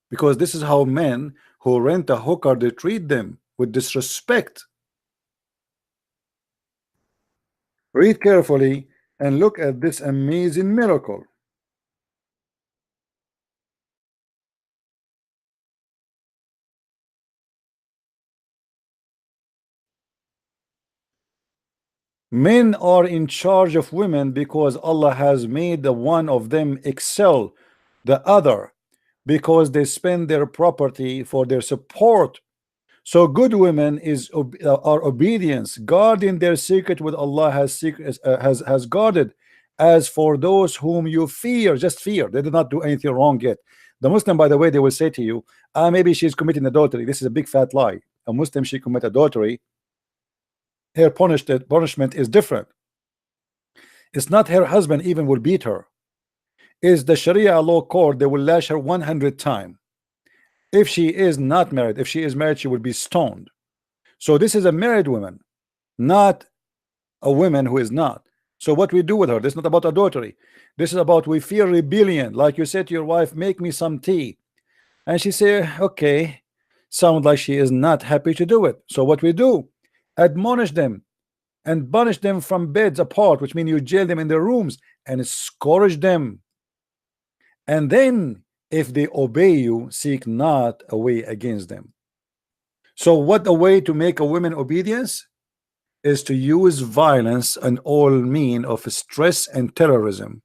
Because this is how men who rent a hooker they treat them, with disrespect. Read carefully and look at this amazing miracle. Men are in charge of women because Allah has made the one of them excel the other, because they spend their property for their support. So good women are obedience, guarding their secret with Allah has guarded. As for those whom you fear, just fear. They did not do anything wrong yet. The Muslim, by the way, they will say to you, maybe she's committing adultery. This is a big fat lie. A Muslim, she commit adultery, her punishment is different. It's not her husband even will beat her. Is the Sharia law court, they will lash her 100 times. If she is not married, if she is married, she will be stoned. So this is a married woman, not a woman who is not. So what we do with her, this is not about adultery. This is about we fear rebellion. Like you said to your wife, make me some tea, and she say, okay, sound like she is not happy to do it. So what we do, admonish them and banish them from beds apart, which means you jail them in their rooms and scourge them. And then if they obey you, seek not a way against them. So what a way to make a woman obedience is to use violence and all mean of stress and terrorism.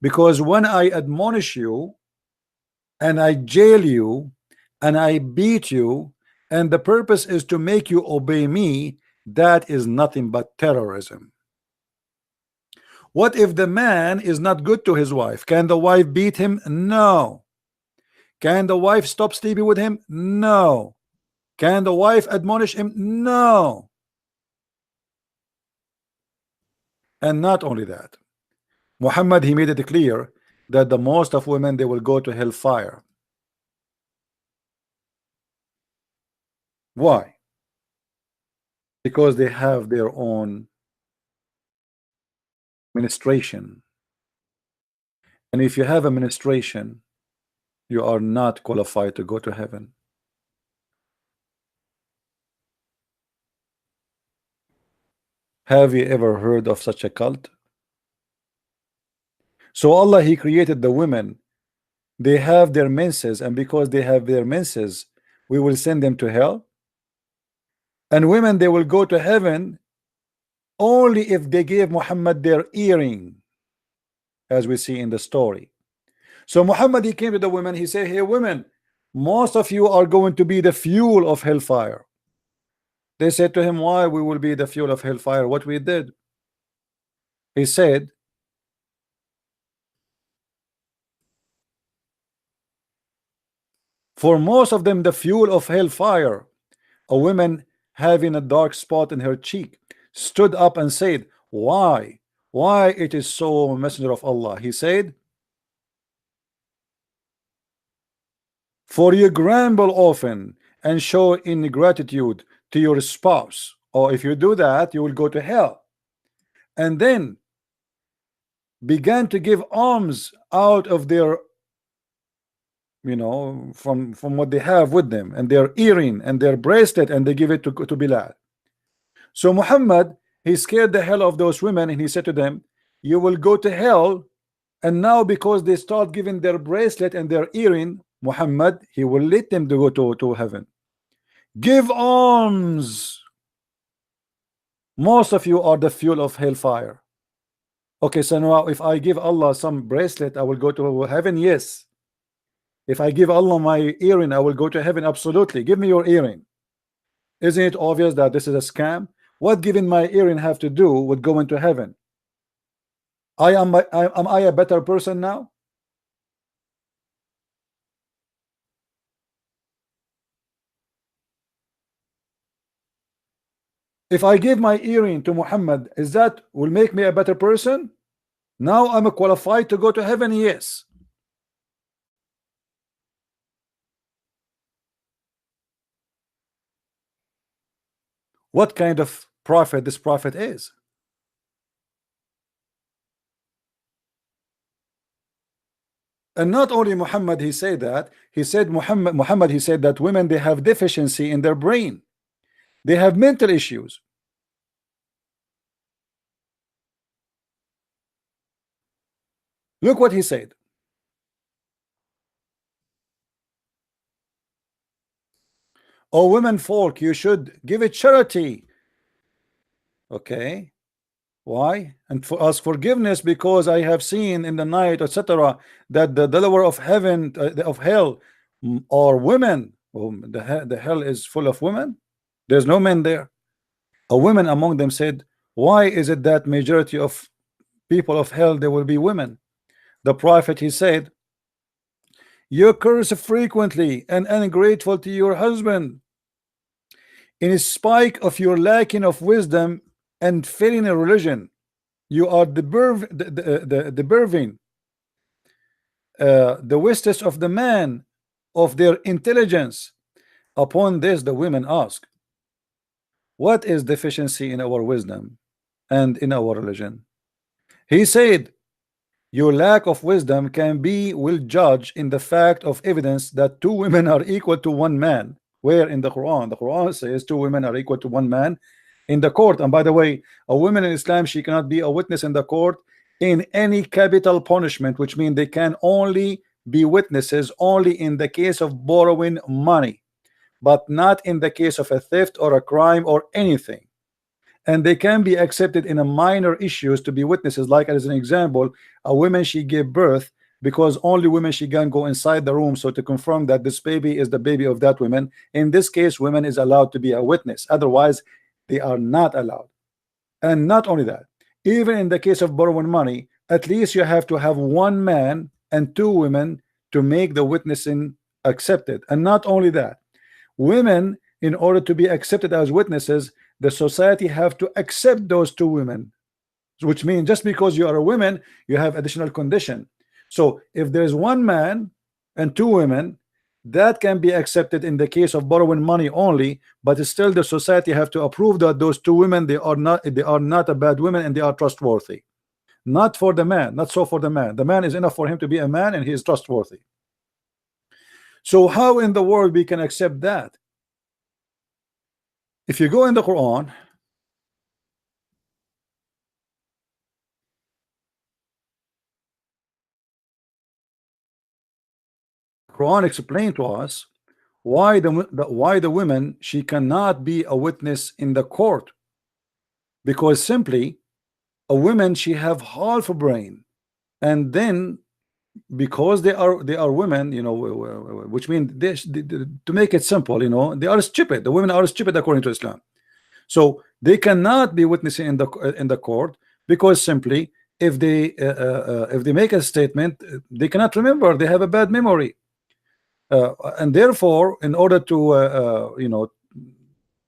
Because when I admonish you and I jail you and I beat you, and the purpose is to make you obey me, that is nothing but terrorism. What if the man is not good to his wife? Can the wife beat him? No. Can the wife stop sleeping with him? No. Can the wife admonish him? No. And not only that, Muhammad, he made it clear that the most of women, they will go to hellfire. Why? Because they have their own ministration. And if you have a ministration, you are not qualified to go to heaven. Have you ever heard of such a cult? So Allah, he created the women. They have their menses, and because they have their menses, we will send them to hell. And women, they will go to heaven only if they gave Muhammad their earring, as we see in the story. So Muhammad, he came to the women, he said, hey women, most of you are going to be the fuel of hellfire. They said to him, why we will be the fuel of hellfire? What we did? He said, for most of them, the fuel of hellfire, a woman having a dark spot in her cheek, stood up and said, why it is so, messenger of Allah? He said, for you grumble often and show ingratitude to your spouse, or if you do that, you will go to hell. And then began to give alms out of their, from what they have with them, and their earring and their bracelet, and they give it to Bilal. So Muhammad, he scared the hell of those women, and he said to them, you will go to hell. And now because they start giving their bracelet and their earring, Muhammad, he will let them to go to heaven. Give alms. Most of you are the fuel of hellfire. Okay, so now if I give Allah some bracelet, I will go to heaven. Yes. If I give Allah my earring, I will go to heaven. Absolutely. Give me your earring. Isn't it obvious that this is a scam? What giving my earring have to do with going to heaven? Am I a better person now? If I give my earring to Muhammad, is that will make me a better person? Now I'm qualified to go to heaven. Yes. What kind of prophet this prophet is? And not only Muhammad, he said that, he said Muhammad, he said that women, they have deficiency in their brain. They have mental issues. Look what he said. Oh, women folk, you should give it charity. Okay. Why? And for ask forgiveness, because I have seen in the night, etc., that the lower of heaven, of hell, are women. The hell is full of women. There's no men there. A woman among them said, why is it that majority of people of hell, there will be women? The prophet, he said, you curse frequently and ungrateful to your husband, in spite of your lacking of wisdom and failing in religion. You are the wastest of the man of their intelligence. Upon this, the women ask, what is deficiency in our wisdom and in our religion? He said, your lack of wisdom will judge in the fact of evidence that two women are equal to one man. Where in the Quran? The Quran says two women are equal to one man in the court. And by the way, a woman in Islam, she cannot be a witness in the court in any capital punishment, which means they can only be witnesses only in the case of borrowing money, but not in the case of a theft or a crime or anything. And they can be accepted in a minor issues to be witnesses, like as an example, a woman, she gave birth, because only women, she can go inside the room, so to confirm that this baby is the baby of that woman. In this case, women is allowed to be a witness, otherwise they are not allowed. And not only that, even in the case of borrowing money, at least you have to have one man and two women to make the witnessing accepted. And not only that, women, in order to be accepted as witnesses, the society have to accept those two women, which means just because you are a woman, you have additional condition. So if there's one man and two women, that can be accepted in the case of borrowing money only, but still the society have to approve that those two women, they are not a bad women, and they are trustworthy. Not for the man, not so for the man. The man is enough for him to be a man, and he is trustworthy. So how in the world we can accept that? If you go in the Quran, Quran explained to us why the women, she cannot be a witness in the court, because simply a woman, she have half a brain, and then because they are women, which means to make it simple, they are stupid. The women are stupid according to Islam, so they cannot be witnessing in the court, because simply if they make a statement, they cannot remember. They have a bad memory. And therefore, in order to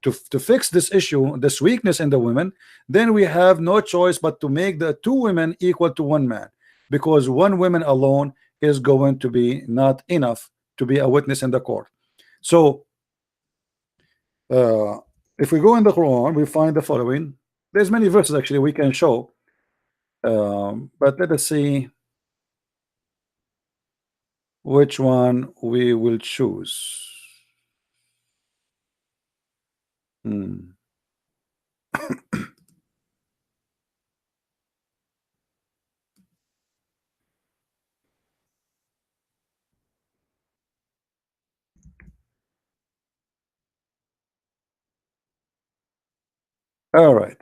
to fix this issue, this weakness in the women, then we have no choice but to make the two women equal to one man, because one woman alone is going to be not enough to be a witness in the court. So Uh, if we go in the Quran, we find the following. There's many verses actually we can show, but let us see which one we will choose. Hmm. All right.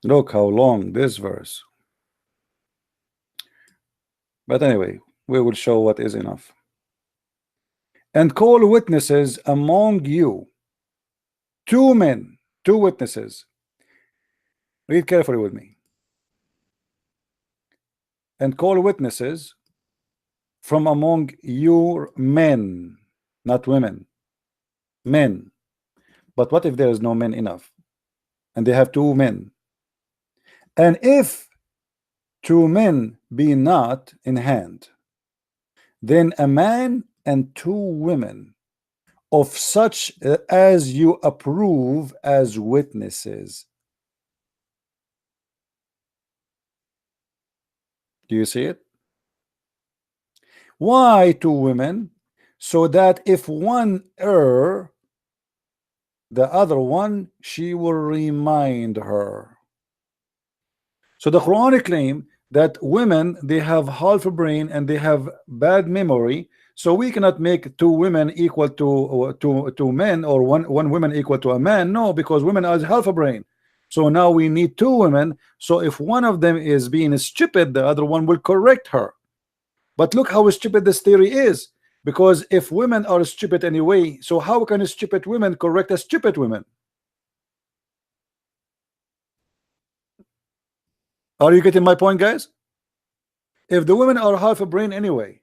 Look how long this verse. But anyway, we will show what is enough. And call witnesses among you, two men, two witnesses. Read carefully with me. And call witnesses from among your men, not women, men. But what if there is no men enough and they have two men? And if two men be not in hand, then a man and two women of such as you approve as witnesses. Do you see it? Why two women? So that if one err, the other one, she will remind her. So the Quranic claim that women, they have half a brain and they have bad memory, so we cannot make two women equal to men, or one woman equal to a man. No, because women are half a brain. So now we need two women. So if one of them is being stupid, the other one will correct her. But look how stupid this theory is, because if women are stupid anyway, so how can stupid women correct a stupid woman? Are you getting my point, guys? If the women are half a brain anyway,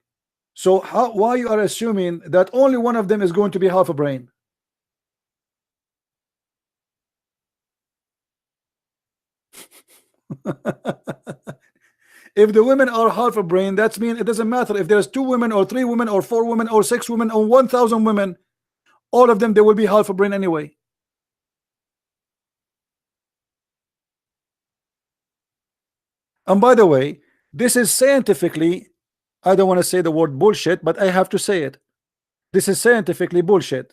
so why you are assuming that only one of them is going to be half a brain? If the women are half a brain, that means it doesn't matter if there's two women or three women or four women or six women or 1,000 women, all of them, they will be half a brain anyway. And by the way, this is scientifically, I don't want to say the word bullshit, but I have to say it. This is scientifically bullshit.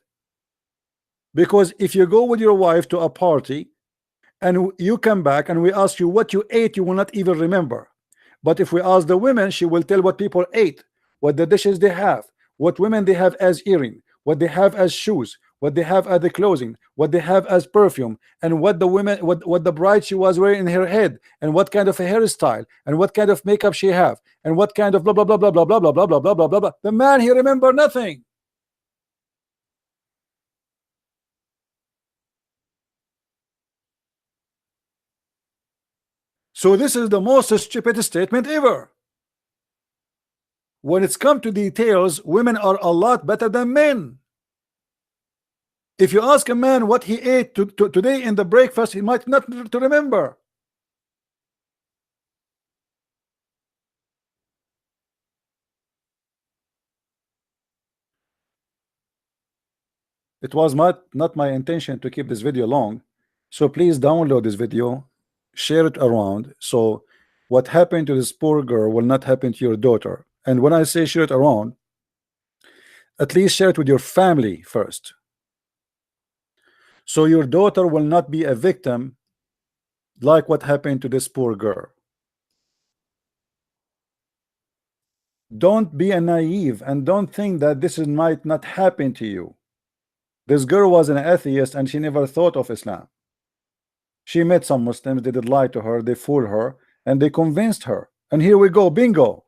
Because if you go with your wife to a party and you come back and we ask you what you ate, you will not even remember. But if we ask the women, she will tell what people ate, what the dishes they have, what women they have as earring, what they have as shoes, what they have as the clothing, what they have as perfume, and what the women, what the bride she was wearing in her head, and what kind of a hairstyle, and what kind of makeup she have, and what kind of blah blah blah blah blah blah blah blah blah blah blah blah blah. The man, he remember nothing. So this is the most stupid statement ever. When it's come to details, women are a lot better than men. If you ask a man what he ate today in the breakfast, he might not to remember. It was not my intention to keep this video long, so please download this video, share it around, so what happened to this poor girl will not happen to your daughter. And when I say share it around, at least share it with your family first, so your daughter will not be a victim like what happened to this poor girl. Don't be a naive and don't think that this might not happen to you. This girl was an atheist and she never thought of Islam. She met some Muslims, they did lie to her, they fooled her, and they convinced her. And here we go, bingo.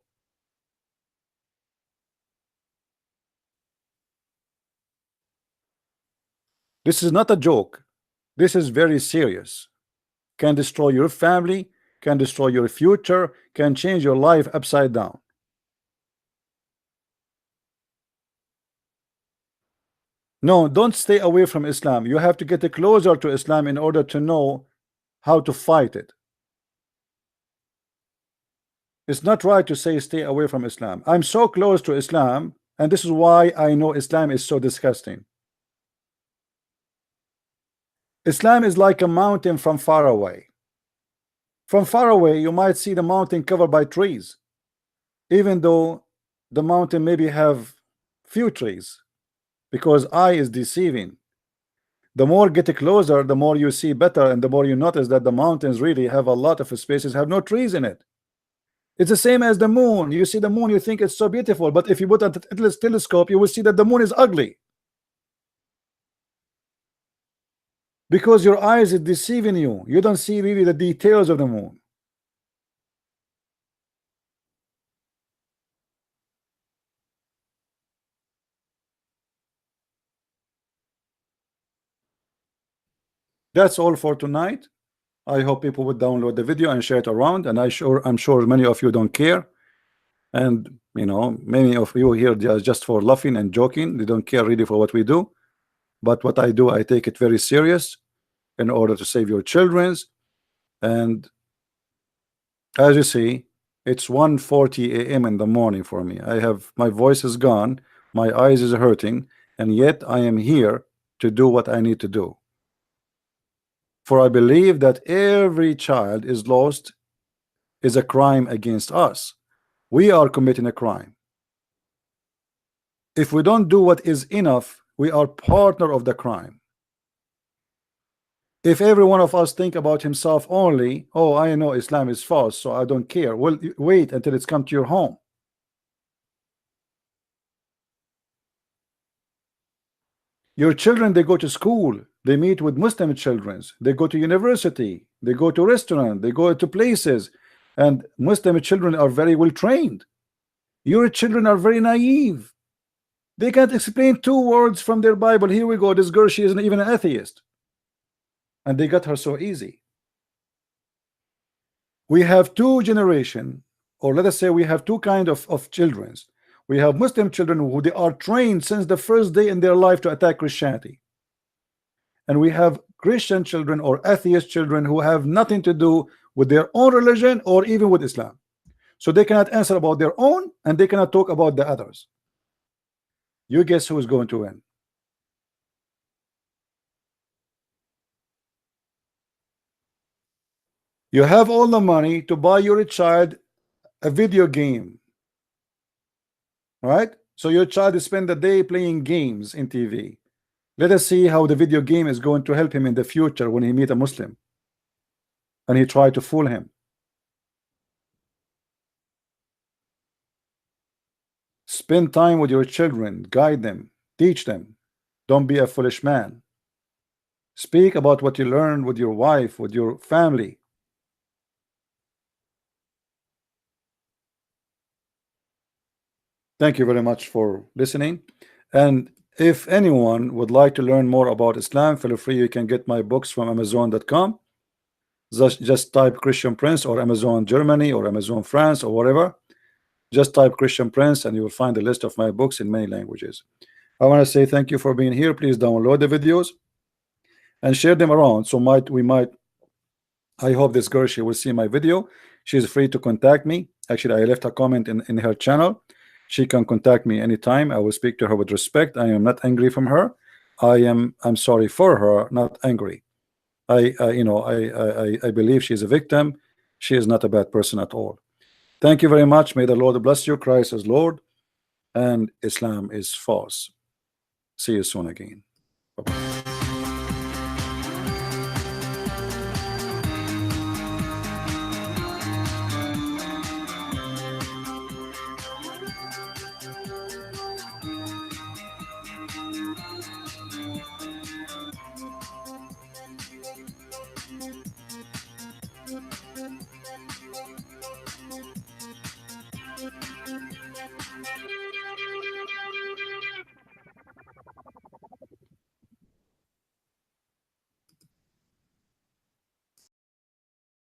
This is not a joke. This is very serious. Can destroy your family, can destroy your future, can change your life upside down. No, don't stay away from Islam. You have to get closer to Islam in order to know how to fight it. It's not right to say stay away from Islam. I'm so close to Islam, and this is why I know Islam is so disgusting. Islam is like a mountain from far away. From far away, you might see the mountain covered by trees, even though the mountain maybe have few trees, because eye is deceiving. The more get closer, the more you see better, and the more you notice that the mountains really have a lot of spaces, have no trees in it. It's the same as the moon. You see the moon, you think it's so beautiful, but if you put a telescope, you will see that the moon is ugly. Because your eyes is deceiving you. You don't see really the details of the moon. That's all for tonight. I hope people would download the video and share it around, and I'm sure many of you don't care. And you know, many of you here just for laughing and joking. They don't care really for what we do. But what I do, I take it very serious in order to save your children's. And as you see, it's 1:40 a.m. in the morning for me. My voice is gone, my eyes is hurting, and yet I am here to do what I need to do. For I believe that every child is lost is a crime against us. We are committing a crime. If we don't do what is enough, we are partner of the crime. If every one of us think about himself only, oh, I know Islam is false, so I don't care. Well, wait until it's come to your home. Your children, they go to school, they meet with Muslim children, they go to university, they go to restaurant, they go to places, and Muslim children are very well trained. Your children are very naive. They can't explain two words from their Bible. Here we go, this girl, she isn't even an atheist, and they got her so easy. We have two generations, or let us say we have two kind of children. We have Muslim children who they are trained since the first day in their life to attack Christianity, and we have Christian children or atheist children who have nothing to do with their own religion or even with Islam, so they cannot answer about their own, and they cannot talk about the others. You guess who is going to win? You have all the money to buy your child a video game, right? So your child is spend the day playing games in TV. Let us see how the video game is going to help him in the future when he meet a Muslim and he try to fool him. Spend time with your children, guide them, teach them. Don't be a foolish man. Speak about what you learned with your wife, with your family. Thank you very much for listening. And if anyone would like to learn more about Islam, feel free. You can get my books from Amazon.com. Just type Christian Prince or Amazon Germany or Amazon France or whatever. Just type Christian Prince and you will find a list of my books in many languages. I want to say thank you for being here. Please download the videos and share them around. So I hope this girl, she will see my video. She's free to contact me. Actually, I left a comment in her channel. She can contact me anytime. I will speak to her with respect. I am not angry from her. I'm sorry for her, not angry. I believe she's a victim. She is not a bad person at all. Thank you very much. May the Lord bless you. Christ is Lord and Islam is false. See you soon again. Bye-bye.